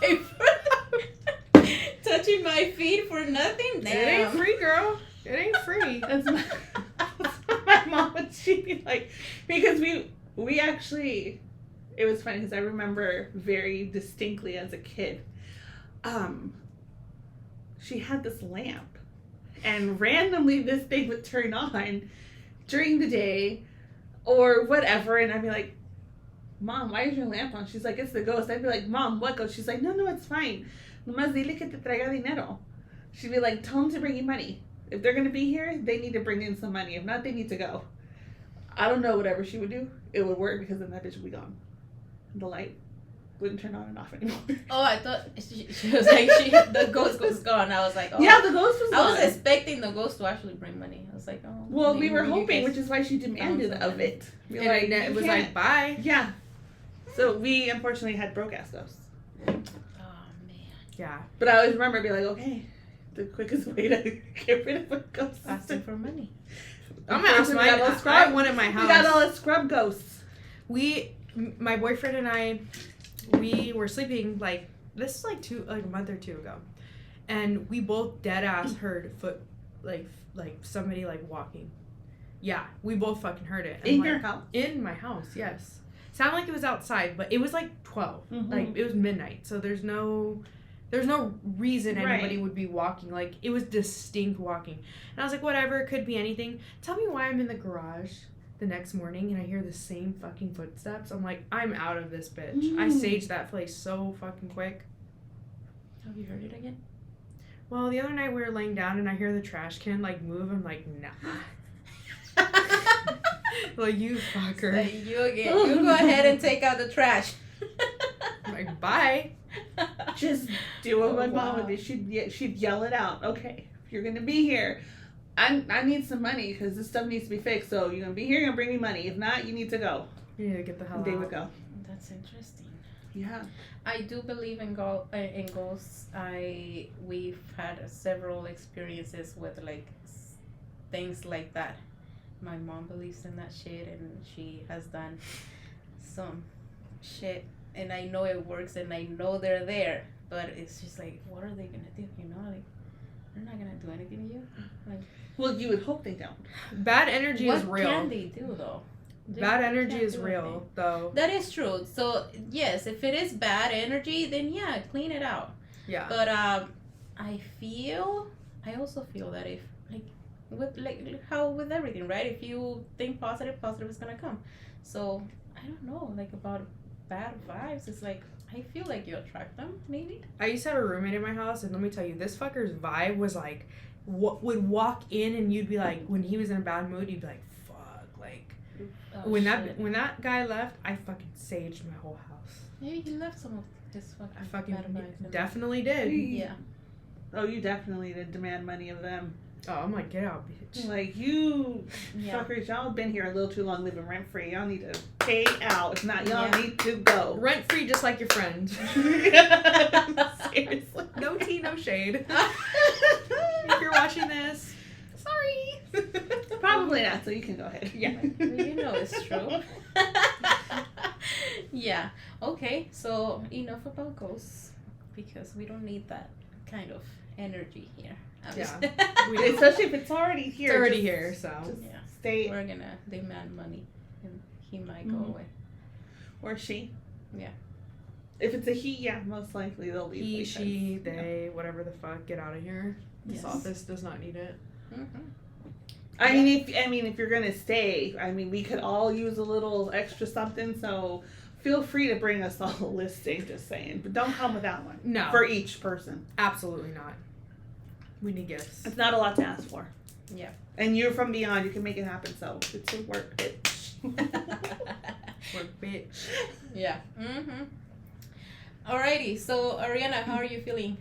S1: Pay for touching my feet for nothing?
S3: It ain't
S1: Damn.
S3: free, girl. It ain't free.
S2: That's my mom would she'd be like, because we actually, it was funny because I remember very distinctly as a kid, she had this lamp, and randomly this thing would turn on during the day or whatever, and I'd be like, Mom, why is your lamp on? She's like, it's the ghost. I'd be like, Mom, what ghost? She's like, no, it's fine. Nomás dile que te traiga dinero. She'd be like, tell them to bring you money. If they're going to be here, they need to bring in some money. If not, they need to go. I don't know, whatever she would do, it would work because then that bitch would be gone. The light wouldn't turn on and off anymore.
S1: Oh, I thought she was like, the ghost was gone. I was like, oh.
S2: Yeah, the ghost was
S1: I
S2: gone.
S1: was expecting the ghost to actually bring money. I was like, oh.
S2: Well, we
S1: maybe
S2: were
S1: you
S2: hoping,
S1: guys
S2: which is why she demanded
S1: found
S2: of
S1: something.
S2: it. We
S3: And
S2: were like,
S3: it
S2: "You
S3: was
S2: can't."
S3: like, bye.
S2: Yeah. So we unfortunately had broke ass ghosts.
S1: Oh, man.
S3: Yeah.
S2: But I always remember being like, okay, the quickest way to get rid of a ghost is
S1: Asking
S2: to...
S1: for money.
S3: I'm gonna ask
S2: We
S3: my.
S2: got all
S3: I
S2: scrub-
S3: have one at my
S2: We got all
S3: house.
S2: the scrub ghosts.
S3: My boyfriend and I, we were sleeping like this is like a month or two ago, and we both dead ass heard like somebody like walking. Yeah, we both fucking heard it.
S2: In
S3: like,
S2: your house?
S3: In my house, yes. Sounded like it was outside, but it was like 12.
S2: Mhm.
S3: Like it was midnight, so there's no reason anybody
S2: Right.
S3: would be walking. Like it was distinct walking, and I was like, whatever, it could be anything. Tell me why I'm in the garage the next morning and I hear the same fucking footsteps. I'm like, I'm out of this bitch. I
S2: Mm.
S3: saged that place so fucking quick.
S1: Have you heard it again?
S3: Well, the other night we were laying down and I hear the trash can like move. I'm like, nah. Like, you fucker.
S1: Like, you again. You go ahead and take out the trash.
S3: I'm like, bye.
S2: Just do what my
S1: Oh,
S2: mom
S1: wow.
S2: would do. She'd yell it out. Okay, if you're gonna be here, I need some money because this stuff needs to be fixed. So you're gonna be here, you're gonna bring me money. If not, you need to go.
S3: You need to get the hell
S2: And they
S3: out.
S2: would go.
S1: That's interesting.
S2: Yeah.
S1: I do believe in ghosts. We've had several experiences with like things like that. My mom believes in that shit, and she has done some shit, and I know it works, and I know they're there. But it's just like, what are they gonna do? You know, like they're not gonna do anything to you. Like,
S2: Well, you would hope they don't.
S3: Bad energy
S1: what
S3: is real.
S1: can they do though?
S3: Bad
S1: They
S3: energy
S1: can't
S3: is
S1: do
S3: real,
S1: anything.
S3: though.
S1: That is true. So yes, if it is bad energy, then yeah, clean it out.
S3: Yeah.
S1: But I also feel that if with everything, right? If you think positive is gonna come. So I don't know, like about bad vibes. It's like I feel like you attract them, maybe.
S3: I used to have a roommate in my house, and let me tell you, this fucker's vibe was like, would walk in, and you'd be like, when he was in a bad mood, you'd be like, fuck, like.
S1: Oh,
S3: When
S1: shit.
S3: that guy left, I fucking saged my whole house.
S1: Maybe he left some of his fucking,
S3: I fucking
S1: bad vibes in
S3: definitely did.
S1: Yeah.
S2: Oh, you definitely did demand money of them.
S3: Oh, I'm like, get out, bitch.
S2: Like, you
S1: Yeah.
S2: fuckers, y'all been here a little too long living rent free. Y'all need to pay out. If not, y'all
S1: Yeah.
S2: need to go.
S3: Rent free, just like your friend.
S2: Seriously.
S3: No tea, no shade. If you're watching this, sorry.
S2: Probably not, so you can go ahead.
S3: Yeah.
S1: Well, you know it's true. Yeah. Okay. So enough about ghosts, because we don't need that kind of energy here.
S3: Yeah.
S1: We
S3: don't.
S2: Especially if it's already here.
S3: It's already
S2: just
S3: here, so.
S1: Yeah.
S2: Stay.
S1: We're gonna demand money, and he might
S2: Mhm.
S1: go away.
S2: Or she.
S1: Yeah.
S2: If it's a he, yeah, most likely they'll leave.
S3: He,
S2: because-
S3: she, they, whatever the fuck, get out of here. This
S1: Yes.
S3: office does not need it.
S2: I mean, if you're gonna stay, I mean, we could all use a little extra something. So feel free to bring us all a listing. Just saying, but don't come without one.
S3: No,
S2: for each person.
S3: Absolutely not. We need gifts.
S2: It's not a lot to ask for.
S1: Yeah.
S2: And you're from beyond. You can make it happen. So it's a work, bitch.
S3: Work, bitch.
S1: Yeah. Alrighty. So Arianna, how are you feeling?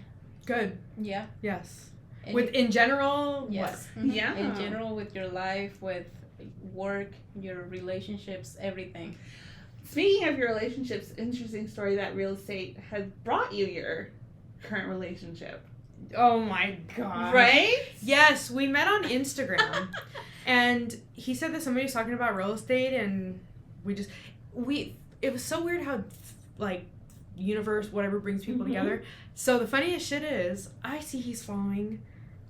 S3: Good.
S1: Yeah.
S3: Yes.
S1: And
S3: In general,
S1: yes.
S3: what?
S2: Yeah.
S1: In general, with your life, with work, your relationships, everything.
S2: Speaking of your relationships, interesting story that real estate has brought you your current relationship.
S3: Oh my god.
S2: Right?
S3: Yes, we met on Instagram. And he said that somebody was talking about real estate, and it was so weird how, like, universe, whatever, brings people together. So the funniest shit is, I see he's following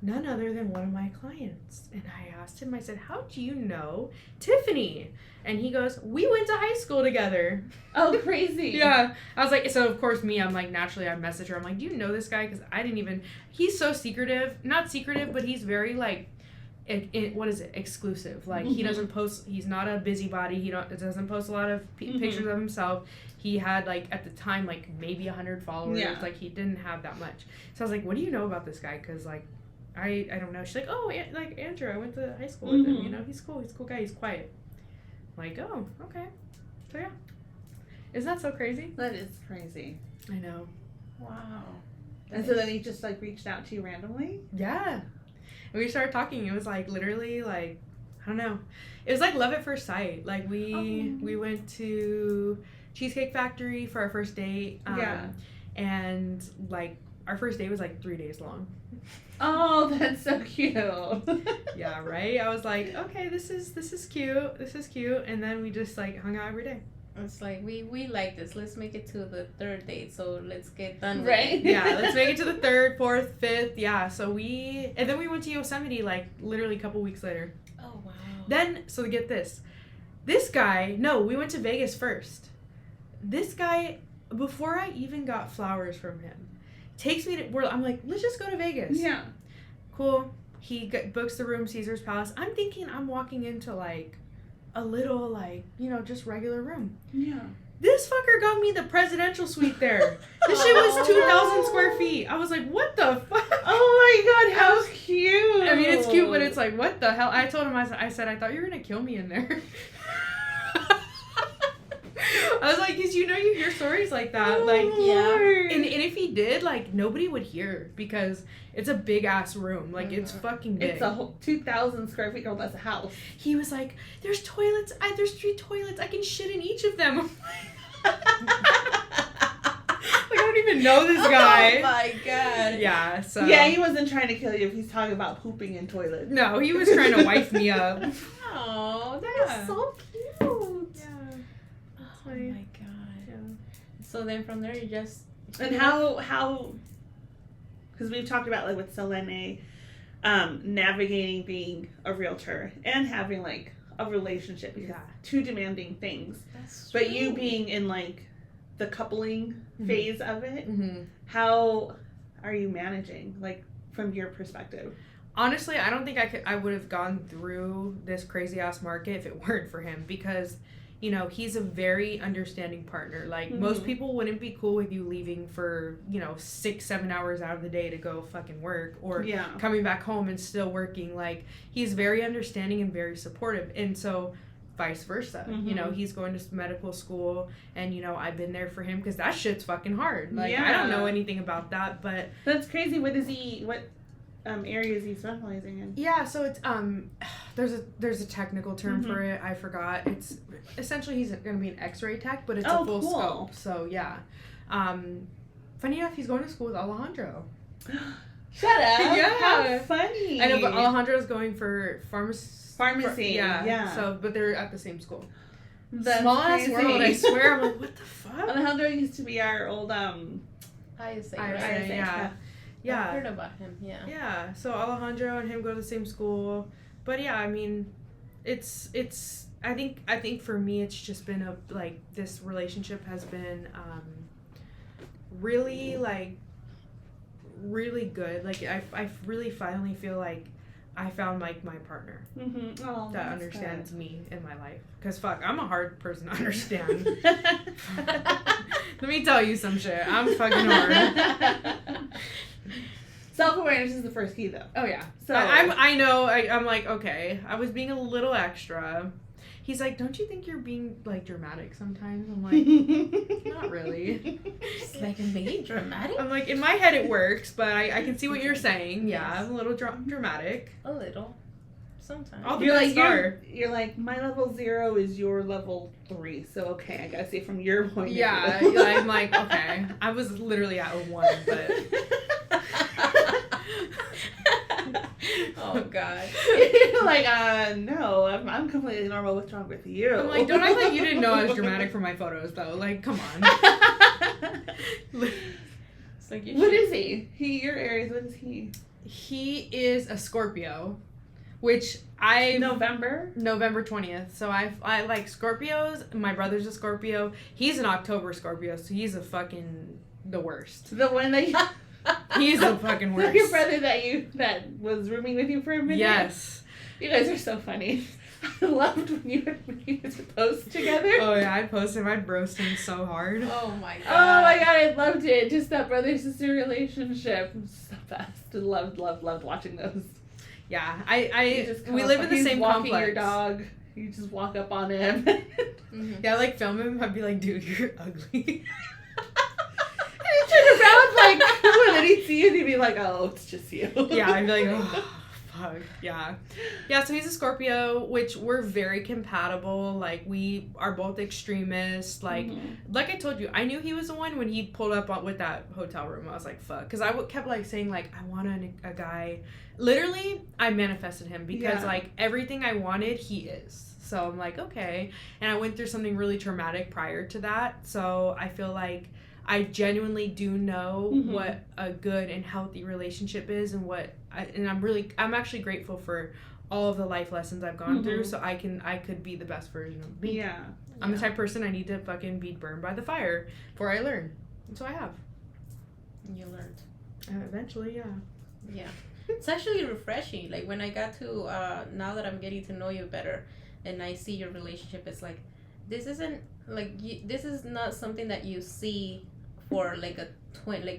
S3: none other than one of my clients. And I asked him, I said, how do you know Tiffany? And he goes, we went to high school together.
S2: Oh, crazy.
S3: Yeah. I was like, so of course I'm like, naturally I message her. I'm like, do you know this guy? Because I didn't even, he's so secretive. Not secretive, but he's very like, what is it? Exclusive. Like he doesn't post, he's not a busybody. He doesn't post a lot of pictures of himself. He had like, at the time, like maybe 100 followers.
S2: Yeah.
S3: Like he didn't have that much. So I was like, what do you know about this guy? Because like, I don't know. She's like, oh, like Andrew, I went to high school with him. You know, he's cool. He's a cool guy. He's quiet. I'm like, oh, okay. So yeah. Isn't that so crazy?
S2: That is crazy.
S3: I know.
S1: Wow.
S2: And so then he just like reached out to you randomly?
S3: Yeah. And we started talking. It was like literally like, I don't know. It was like love at first sight. Like we went to Cheesecake Factory for our first date.
S2: Yeah.
S3: And like our first date was like 3 days long.
S2: Oh, that's so cute.
S3: Yeah, right? I was like, okay, this is cute. This is cute. And then we just like hung out every day.
S1: It's like we like this. Let's make it to the third date. So let's get done with
S2: Right?
S1: it.
S3: Yeah, let's make it to the third, fourth, fifth. Yeah, so and then we went to Yosemite like literally a couple weeks later.
S1: Oh wow.
S3: Then, so get this. This guy, no, we went to Vegas first. This guy, before I even got flowers from him, takes me to, I'm like, let's just go to Vegas.
S2: Yeah.
S3: Cool. He books the room, Caesar's Palace. I'm thinking I'm walking into like a little like, just regular room.
S2: Yeah.
S3: This fucker got me the presidential suite there. This shit was 2,000 square feet. I was like, what the fuck?
S2: Oh my god, how cute.
S3: I mean, it's cute, but it's like, what the hell? I told him, I said, I thought you were going to kill me in there. I was like, because you hear stories like that.
S2: Oh,
S3: like,
S2: yeah.
S3: And if he did, like, nobody would hear because it's a big ass room. Like, it's fucking big.
S2: It's a whole 2,000 square feet. Girl, that's a house.
S3: He was like, there's toilets. There's 3 toilets. I can shit in each of them. Like, I don't even know this guy.
S1: Oh my god.
S3: Yeah, so.
S2: Yeah, he wasn't trying to kill you if he's talking about pooping in toilets.
S3: No, he was trying to wife me up.
S1: Oh,
S3: Yeah.
S1: that's so cute.
S3: Yeah.
S1: Oh my god.
S3: Yeah.
S1: So then from there you just.
S2: And how, because we've talked about like with Selene, navigating being a realtor and having like a relationship because two demanding things.
S1: That's
S2: But
S1: true.
S2: you being in like the coupling phase of it, how are you managing, like from your perspective?
S3: Honestly, I don't think I would have gone through this crazy ass market if it weren't for him because, he's a very understanding partner. Like most people wouldn't be cool with you leaving for, 6-7 hours out of the day to go fucking work or coming back home and still working. Like he's very understanding and very supportive. And so vice versa, he's going to medical school and, I've been there for him because that shit's fucking hard. Like I don't know anything about that, but
S2: that's crazy. What area is he specializing in?
S3: Yeah, so it's there's a technical term for it. I forgot. It's essentially he's going to be an X-ray tech, but it's a full scope. So yeah. Funny enough, he's going to school with Alejandro.
S2: Shut up!
S3: Yeah,
S2: How funny.
S3: I know, but Alejandro's going for pharmacy.
S2: Yeah.
S3: So, but they're at the same school.
S2: That's
S3: Small ass
S2: crazy.
S3: world. I swear. I'm like, what the fuck?
S2: Alejandro used to be our old
S1: Isaac,
S3: I
S1: right?
S3: yeah. Yeah.
S1: I heard about him, yeah.
S3: Yeah, so Alejandro and him go to the same school. But yeah, I mean, it's I think for me it's just been this relationship has been really really good. Like I really finally feel like I found like my partner that understands me in my life. Because fuck, I'm a hard person to understand. Let me tell you some shit. I'm fucking hard.
S2: Self-awareness is the first key, though.
S3: Oh yeah.
S2: So
S3: I know. I'm like, okay, I was being a little extra. He's like, don't you think you're being like dramatic sometimes? I'm like, not really.
S1: Just like being dramatic.
S3: I'm like, in my head it works, but I can see what you're saying.
S1: Yes.
S3: Yeah, I'm a little dramatic.
S1: A little. Sometimes.
S3: I'll be
S2: You're
S3: that
S2: like
S3: star.
S2: you're like, my level 0 is your level 3, so okay, I gotta see it from your point of
S3: Yeah,
S2: view.
S3: yeah, I'm like, okay. I was literally at a 1, but
S1: Oh God.
S2: You're like, no, I'm completely normal. What's wrong with you?
S3: I'm like, don't act like you didn't know I was dramatic for my photos, though. Like, come on.
S1: It's like you
S2: What
S1: should-
S2: is he? You're Aries. What is he?
S3: He is a Scorpio, which
S2: November
S3: 20th. So I like Scorpios. My brother's a Scorpio. He's an October Scorpio, so he's a fucking the worst.
S2: The one that you,
S3: He's the fucking worst.
S2: your brother that was rooming with you for a minute.
S3: Yes.
S2: You guys are so funny. I loved when you guys would post together.
S3: Oh yeah, I'd post him. I'd roast him so hard.
S1: Oh my God.
S2: Oh my God, I loved it. Just that brother-sister relationship. It's the best. Loved watching those.
S3: Yeah,
S2: You just come
S3: we
S2: up-
S3: live in the
S2: he's
S3: same
S2: walking
S3: complex.
S2: your dog. You just walk up on him.
S1: Mhm.
S3: Yeah, like film him. I'd be like, dude, you're ugly.
S2: And he'd turn around like, and then he'd see you and he'd be like, oh, it's just you.
S3: Yeah, I'd be like, oh, fuck. Yeah. Yeah, so he's a Scorpio, which we're very compatible. Like, we are both extremists. Like, like I told you, I knew he was the one when he pulled up with that hotel room. I was like, fuck. Because I kept, like, saying, like, I want a guy. Literally, I manifested him because,
S2: Yeah.
S3: like, everything I wanted, he is. So I'm like, okay. And I went through something really traumatic prior to that. So I feel like I genuinely do know what a good and healthy relationship is, and I'm actually grateful for all of the life lessons I've gone through, so I could be the best version of me.
S2: Yeah.
S3: I'm the type of person I need to fucking be burned by the fire before I learn. And so I have.
S1: You learned.
S3: Eventually, yeah.
S1: Yeah. It's actually refreshing. Like when I got to now that I'm getting to know you better, and I see your relationship, it's like this isn't like this is not something that you see for like a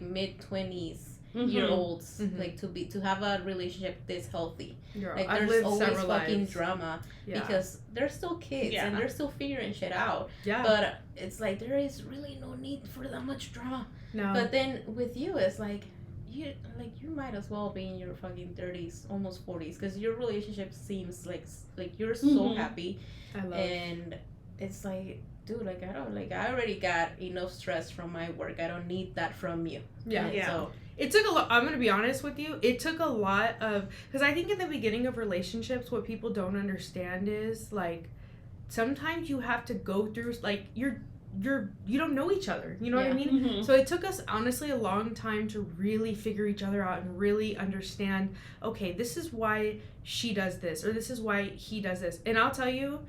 S1: mid-20s year olds like to have a relationship this healthy.
S3: Girl,
S1: Like
S3: I've
S1: there's
S3: lived
S1: always
S3: several
S1: fucking
S3: lives.
S1: drama
S3: Yeah.
S1: because they're still kids and they're still figuring shit out.
S3: Yeah.
S1: But it's like there is really no need for that much drama.
S3: No.
S1: But then with you, it's like you might as well be in your fucking 30s, almost 40s, because your relationship seems like you're so happy,
S3: I love.
S1: and it's like, dude, like I already got enough stress from my work. I don't need that from you.
S3: Yeah.
S1: And so
S3: It took a lot. I'm going to be honest with you. It took a lot of, because I think in the beginning of relationships, what people don't understand is like, sometimes you have to go through, like, you don't know each other. You know what I mean? So it took us honestly a long time to really figure each other out and really understand, okay, this is why she does this, or this is why he does this. And I'll tell you,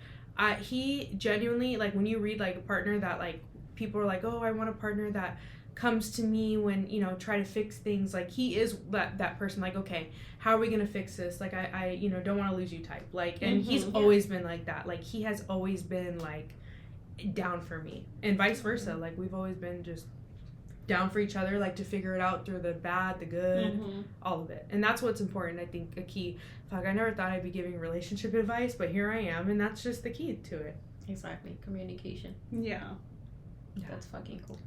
S3: he genuinely, like, when you read like a partner that like people are like, oh, I want a partner that comes to me when, you know, try to fix things, like he is that person, like, okay, how are we gonna fix this, like I you know, don't want to lose you type, like, and he's always been like that, like he has always been like down for me, and vice versa, like we've always been just down for each other, like to figure it out through the bad, the good, all of it. And that's what's important, I think, a key. Fuck, I never thought I'd be giving relationship advice, but here I am, and that's just the key to it.
S1: exactly, communication.
S2: Yeah.
S1: That's fucking cool.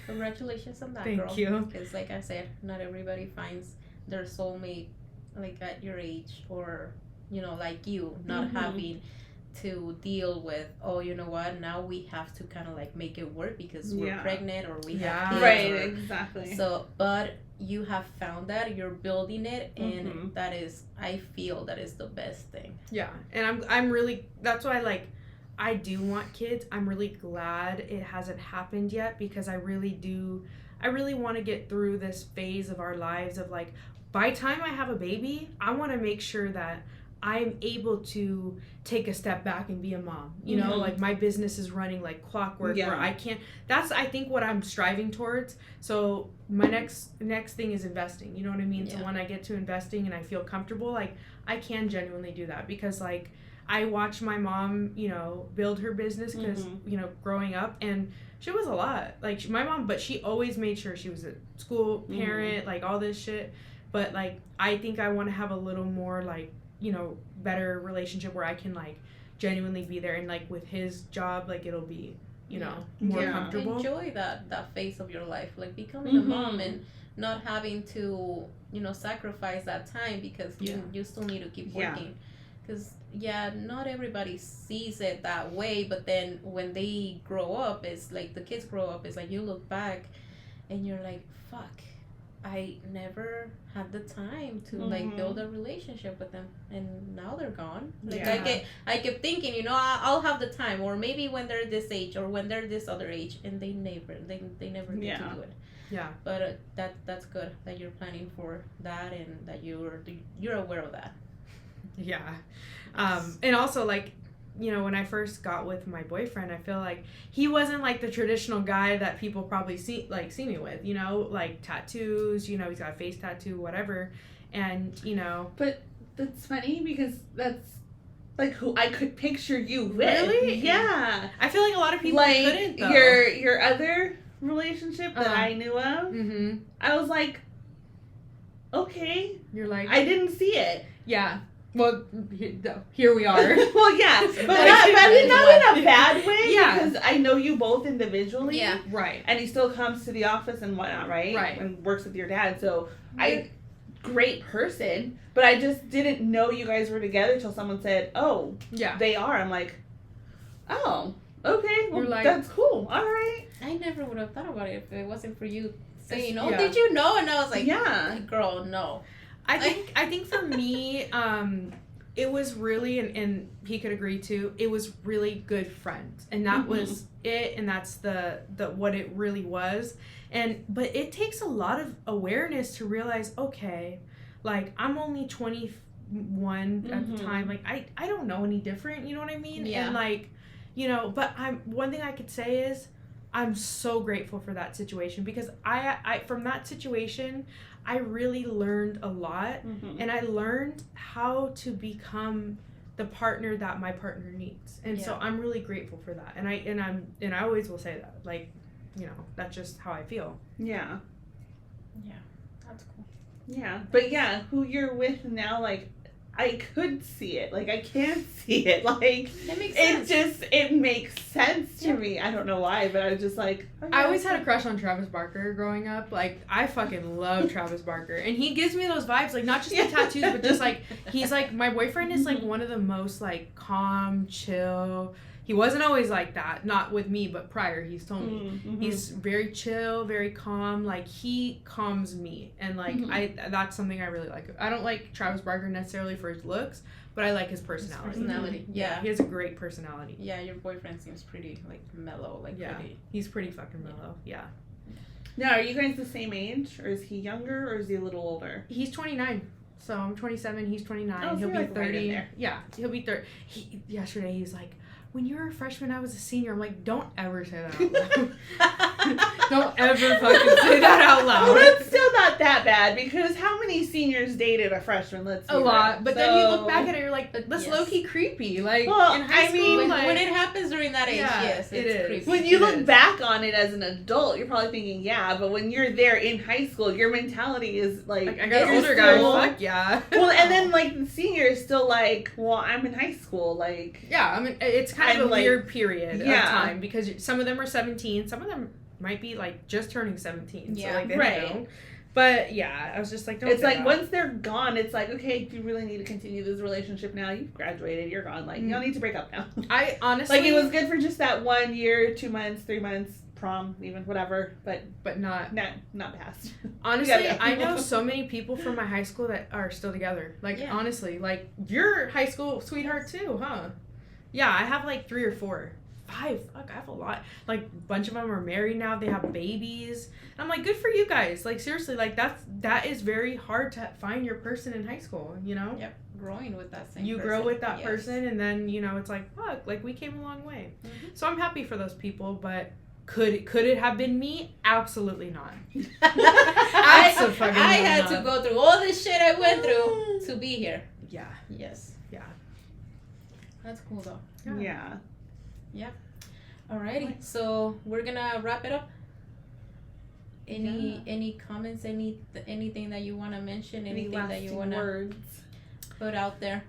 S1: Congratulations on that,
S3: Thank
S1: girl.
S3: you.
S1: Because like I said, not everybody finds their soulmate like at your age, or you know, like you, not having to deal with, oh, you know what, now we have to kind of like make it work because we're pregnant or we have kids,
S2: right,
S1: or,
S2: exactly.
S1: so but you have found that, you're building it, and that is, I feel that is the best thing.
S3: Yeah, and I'm really, that's why, like, I do want kids. I'm really glad it hasn't happened yet, because I really want to get through this phase of our lives of like, by the time I have a baby, I want to make sure that I'm able to take a step back and be a mom. You know, like my business is running like clockwork where I can't. That's I think what I'm striving towards. So my next thing is investing. You know what I mean? Yeah. So when I get to investing and I feel comfortable, like I can genuinely do that because like I watched my mom, you know, build her business because you know growing up and she was a lot like my mom, but she always made sure she was a school parent, like all this shit. But like I think I want to have a little more like, you know, better relationship where I can like genuinely be there and like with his job like it'll be, you know, more comfortable.
S1: Enjoy that phase of your life, like becoming a mom and not having to, you know, sacrifice that time because you still need to keep working. Because not everybody sees it that way, but then when they grow up, it's like the kids grow up, it's like you look back and you're like, fuck, I never had the time to like build a relationship with them, and now they're gone. Like I kept thinking, you know, I'll have the time, or maybe when they're this age, or when they're this other age, and they never get to do it. Yeah. But that's good that you're planning for that, and that you're aware of that.
S3: Yeah. And also like, you know, when I first got with my boyfriend, I feel like he wasn't like the traditional guy that people probably see me with, you know, like tattoos, you know, he's got a face tattoo, whatever. And, you know.
S2: But that's funny because that's like who I could picture you with.
S3: Really?
S2: Yeah.
S3: I feel like a lot of people
S2: like
S3: couldn't though.
S2: Your other relationship that I knew of, I was like, okay.
S3: You're like.
S2: I didn't see it.
S3: Yeah. Well, here we are.
S2: Well, yeah, but not in a bad way. Yeah, because I know you both individually.
S1: Yeah,
S3: right.
S2: And he still comes to the office and whatnot, right?
S3: Right.
S2: And works with your dad. So great person, but I just didn't know you guys were together till someone said, "Oh, yeah, they are." I'm like, "Oh, okay, well, like, that's cool. All right."
S1: I never would have thought about it if it wasn't for you saying, "Oh, did you know?" And I was like,
S2: "Yeah,
S1: girl, no."
S3: I think for me, it was really, and he could agree too, it was really good friends. And that was it, and that's the what it really was. But it takes a lot of awareness to realize, okay, like I'm only 21 at the time, like I don't know any different, you know what I mean? Yeah. And like, you know, but one thing I could say is I'm so grateful for that situation because I from that situation I really learned a lot, and I learned how to become the partner that my partner needs, and so I'm really grateful for that. And I always will say that, like, you know, that's just how I feel.
S2: Yeah.
S1: Yeah, that's cool.
S2: Yeah, but yeah, who you're with now, like, I could see it. Like, I can see it. Like,
S1: it makes sense.
S2: It makes sense to me. I don't know why, but I was just like...
S3: Okay, I always had a crush on Travis Barker growing up. Like, I fucking love Travis Barker. And he gives me those vibes, like, not just the tattoos, but just, like, he's, like, my boyfriend is, like, one of the most, like, calm, chill... He wasn't always like that, not with me, but prior, he's told me. He's very chill, very calm, like, he calms me, and, like, that's something I really like. I don't like Travis Barker necessarily for his looks, but I like his personality. Yeah, he has a great personality.
S1: Yeah, your boyfriend seems pretty, like, mellow, like, pretty.
S3: He's pretty fucking mellow, yeah.
S2: Now, are you guys the same age, or is he younger, or is he a little older?
S3: He's 29. So I'm 27, he's 29,
S2: oh,
S3: he'll be
S2: like
S3: 30.
S2: Right
S3: yeah, he'll be 30. Yesterday, he's like, when you were a freshman, I was a senior. I'm like, don't ever say that out loud. Don't ever fucking say that out loud.
S2: Well, that's still not that bad, because how many seniors dated a freshman? Let's see.
S3: A lot. But then you look back at it, you're like, that's low-key creepy. Like,
S2: well,
S3: in high school,
S1: when it happens during that age, yes,
S3: it is.
S1: Creepy.
S2: When you look back on it as an adult, you're probably thinking, yeah, but when you're there in high school, your mentality is like
S3: I got an older guy, fuck yeah.
S2: Well, and then, like, the senior is still like, well, I'm in high school, like...
S3: Yeah, I mean, it's kind of a weird period of time, because some of them are 17, some of them might be, like, just turning 17, so, like, they don't know. But, yeah, I was just like, don't
S2: it's like,
S3: that.
S2: Once they're gone, it's like, okay, do you really need to continue this relationship now? You've graduated, you're gone, like, you don't need to break up now.
S3: I honestly...
S2: Like, it was good for just that 1 year, 2 months, 3 months, prom, even, whatever, but not past.
S3: Honestly, I know so many people from my high school that are still together. Like, honestly, like, your high school sweetheart too, huh? Yeah, I have like 3 or 4. 5. Fuck, I have a lot. Like, a bunch of them are married now. They have babies. And I'm like, good for you guys. Like, seriously, like, that is very hard to find your person in high school, you know?
S1: Yep. Growing with that same
S3: You
S1: person.
S3: grow with that
S1: Yes.
S3: person, and then, you know, it's like, fuck, like, we came a long way.
S1: Mm-hmm.
S3: So I'm happy for those people, but could it have been me? Absolutely not.
S1: I
S3: Absolutely
S1: had to
S3: not.
S1: go through all this shit I went through to be here.
S3: Yeah.
S1: Yes.
S3: Yeah.
S1: That's cool though.
S2: Yeah.
S1: Alrighty. So we're gonna wrap it up. Any comments? Anything that you want to mention?
S2: Any
S1: Anything that you want to
S2: words?
S1: put out there?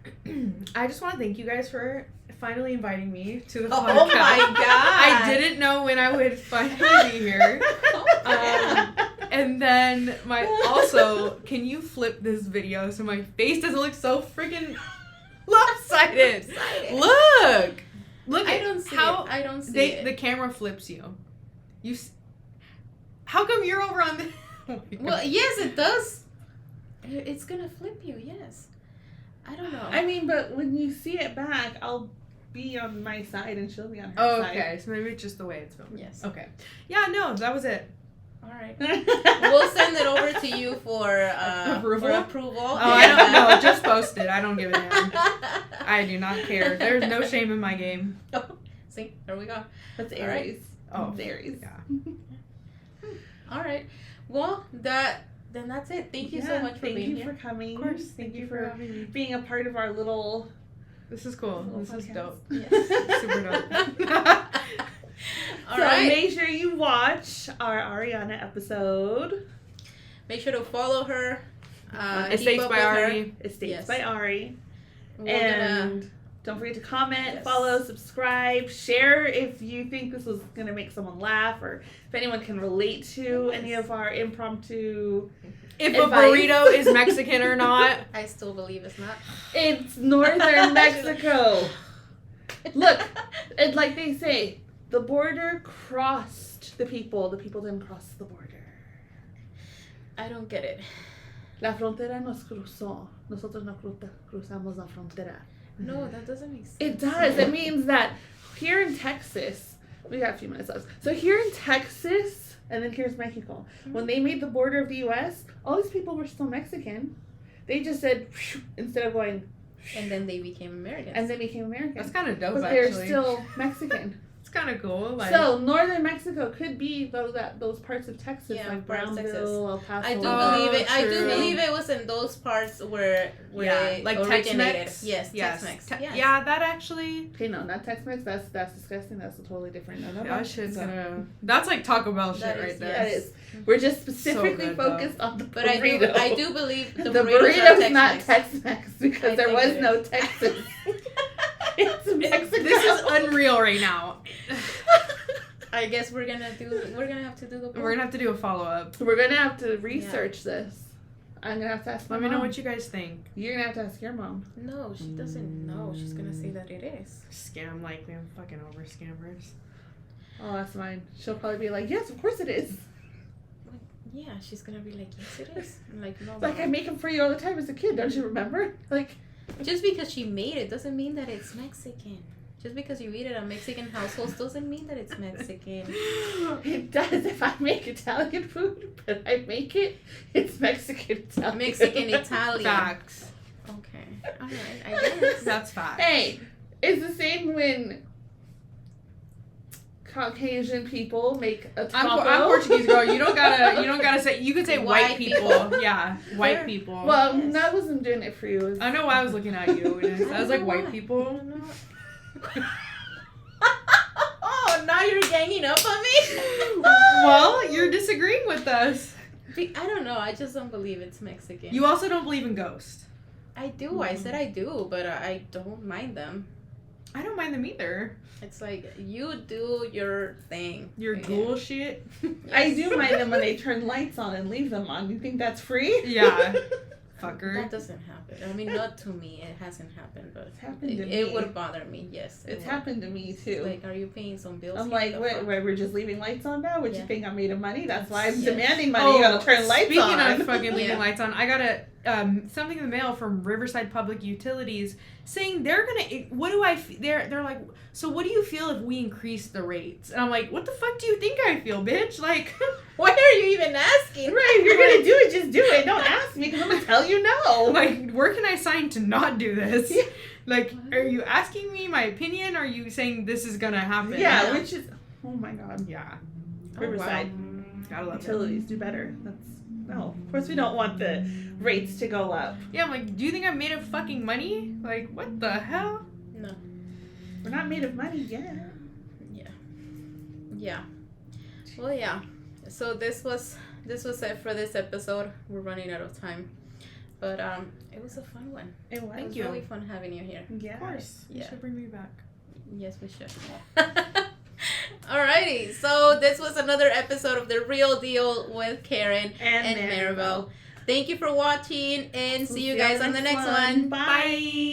S3: I just want to thank you guys for finally inviting me to the
S1: Oh
S3: podcast.
S1: my god!
S3: I didn't know when I would finally be here.
S1: Oh,
S3: And then also, can you flip this video so my face doesn't look so freaking lopsided? Look
S1: I
S3: at
S1: don't see
S3: how
S1: it. I don't see it.
S3: the camera flips you. How come you're over on the? Oh my God.
S1: Well, yes, it does. It's gonna flip you. Yes. I don't know.
S2: I mean, but when you see it back, I'll be on my side and she'll be on her
S3: Oh,
S2: side.
S3: okay. So maybe it's just the way it's filmed.
S1: Yes.
S3: Okay. Yeah. No, that was it.
S1: All right. We'll send it over to you for
S3: Approval?
S1: For approval.
S3: Oh, I don't know. Just post it. I don't give a damn. I do not care. There's no shame in my game.
S1: See, there we go.
S2: That's
S1: All right.
S2: Aries.
S3: Oh,
S2: It's Aries.
S3: yeah.
S1: All right. Well, then that's it. Thank you so much for being
S2: Thank you
S1: here.
S2: for coming.
S3: Of course.
S2: Thank you for
S3: having me.
S2: being a part of our little.
S3: This is cool.
S2: Little
S3: This is
S2: podcast.
S3: dope.
S1: Yes.
S3: Super dope.
S1: All
S2: So
S1: right.
S2: make sure you watch our Arianna episode.
S1: Make sure to follow her. Keep
S3: Estates
S1: up
S3: by
S1: with her.
S3: Ari.
S2: Estates
S1: Yes.
S2: by Ari.
S1: We're
S2: And don't forget to comment,
S1: Yes.
S2: follow, subscribe, share if you think this was going to make someone laugh or if anyone can relate to any of our impromptu.
S3: If
S2: Advice.
S3: a burrito is Mexican or not.
S1: I still believe it's not.
S2: It's northern Mexico. Look, and like they say, the border crossed the people didn't cross the border.
S1: I don't get it.
S2: La frontera nos cruzó. Nosotros no cruzamos la frontera.
S1: No, that doesn't make sense.
S2: It does. It means that here in Texas, we got a few minutes left. So here in Texas, and then here's Mexico. When they made the border of the U.S., all these people were still Mexican. They just said, instead of going,
S1: And then they became Americans.
S2: and they became American.
S3: That's kind of dope,
S2: But they're
S3: actually.
S2: still Mexican.
S3: It's kind of cool. Like,
S2: So northern Mexico could be those parts of Texas,
S1: Yeah,
S2: like
S1: parts of Texas.
S2: Brownville, El Paso.
S1: I do
S3: Oh,
S1: believe it. I do
S3: true.
S1: believe it was in those parts where
S3: yeah,
S1: it
S3: like
S1: originated.
S3: Tex-Mex.
S1: Yes,
S3: Yes.
S1: Tex-Mex. Yes.
S3: Yeah, that actually.
S2: Okay, no, not Tex-Mex. That's disgusting. That's a totally different. No,
S3: That shit's
S2: So-
S3: gonna. That's like Taco Bell shit
S1: That
S3: right
S1: is-
S3: there.
S2: That is. We're just specifically
S3: good,
S2: focused on the
S1: But
S2: burrito.
S1: I do believe the,
S2: The
S1: burritos are
S2: burrito's not
S1: Tex-Mex.
S2: Tex-Mex because
S1: I
S2: there
S1: think
S2: was
S1: it
S2: no
S1: is.
S2: Texas. It's Mexico.
S3: This is unreal right now.
S1: I guess we're gonna have to do the.
S3: We're gonna have to do a follow up.
S2: We're gonna have to research this. I'm gonna have to ask my
S3: Let me
S2: mom.
S3: know what you guys think.
S2: You're gonna have to ask your mom.
S1: No, she doesn't know. She's gonna say that it is.
S3: Scam likely. I'm fucking over scammers.
S2: Oh, that's mine. She'll probably be like, "Yes, of course it is."
S1: Yeah, she's gonna be like, yes, it is. I'm like, no.
S2: Like I
S1: Mom.
S2: make them for you all the time as a kid. Don't you remember? Like,
S1: Just because she made it doesn't mean that it's Mexican. Just because you eat it at Mexican households doesn't mean that it's Mexican.
S2: it does if I make Italian food, but I make it. It's Mexican Italian.
S1: Mexican Italian.
S3: Facts.
S1: Okay. All right. I guess.
S3: That's facts.
S2: Hey, it's the same when Caucasian people make a taco.
S3: I'm Portuguese, girl. You don't gotta say. You could say white
S1: White
S3: people.
S1: people.
S3: Yeah, white
S1: Sure.
S3: people.
S2: Well,
S1: Yes.
S2: I wasn't doing it for you. It was-
S3: I know why I was looking at you. I was like, white people.
S1: Oh, now you're ganging up on me?
S3: Well, you're disagreeing with us.
S1: I don't know. I just don't believe it's Mexican.
S3: You also don't believe in ghosts.
S1: I do. I said I do, but I don't mind them.
S3: I don't mind them either.
S1: It's like, you do your thing.
S3: Your
S1: Yeah.
S3: ghoul shit.
S2: I do mind them when they turn lights on and leave them on. You think that's free?
S3: Yeah. Fucker.
S1: That doesn't happen. I mean, not to me. It hasn't happened, but
S2: It's happened to
S1: it
S2: me.
S1: would bother me. Yes, it
S2: It's
S1: would.
S2: happened to me too.
S1: Like, are you paying some bills?
S2: I'm
S1: here?
S2: like,
S1: The
S2: what?
S1: fuck?
S2: We're just leaving lights on now? What
S1: Yeah.
S2: you think I'm made of money? That's why I'm
S1: Yes.
S2: demanding money. You gotta turn lights
S3: speaking
S2: on.
S3: of fucking leaving
S1: Yeah.
S3: lights on, I gotta something in the mail from Riverside Public Utilities saying they're gonna. They're like, so what do you feel if we increase the rates? And I'm like, what the fuck do you think I feel, bitch? Like,
S1: why are you even asking?
S2: Right, if you're gonna do it, just do it. Don't ask me because I'm gonna tell you no.
S3: Like, where can I sign to not do this? Yeah. Like, are you asking me my opinion? Or are you saying this is gonna happen?
S2: Yeah, which is, oh my god.
S3: Yeah.
S2: Riverside.
S3: Gotta love
S2: Utilities do better. No, of course we don't want the rates to go up.
S3: Yeah, I'm like, do you think I'm made of fucking money? Like, what the hell?
S1: No.
S2: We're not made of money yet.
S1: Yeah. Well, yeah. So this was it for this episode. We're running out of time. But it was a fun one.
S2: It was.
S1: It was really fun having you here.
S2: Yeah.
S3: Of course.
S1: Yeah.
S3: You should bring me back.
S1: Yes, we should. Alrighty, so this was another episode of The Real Deal with Karen and Maribel. Thank you for watching, and see you guys on the next one.
S2: Bye.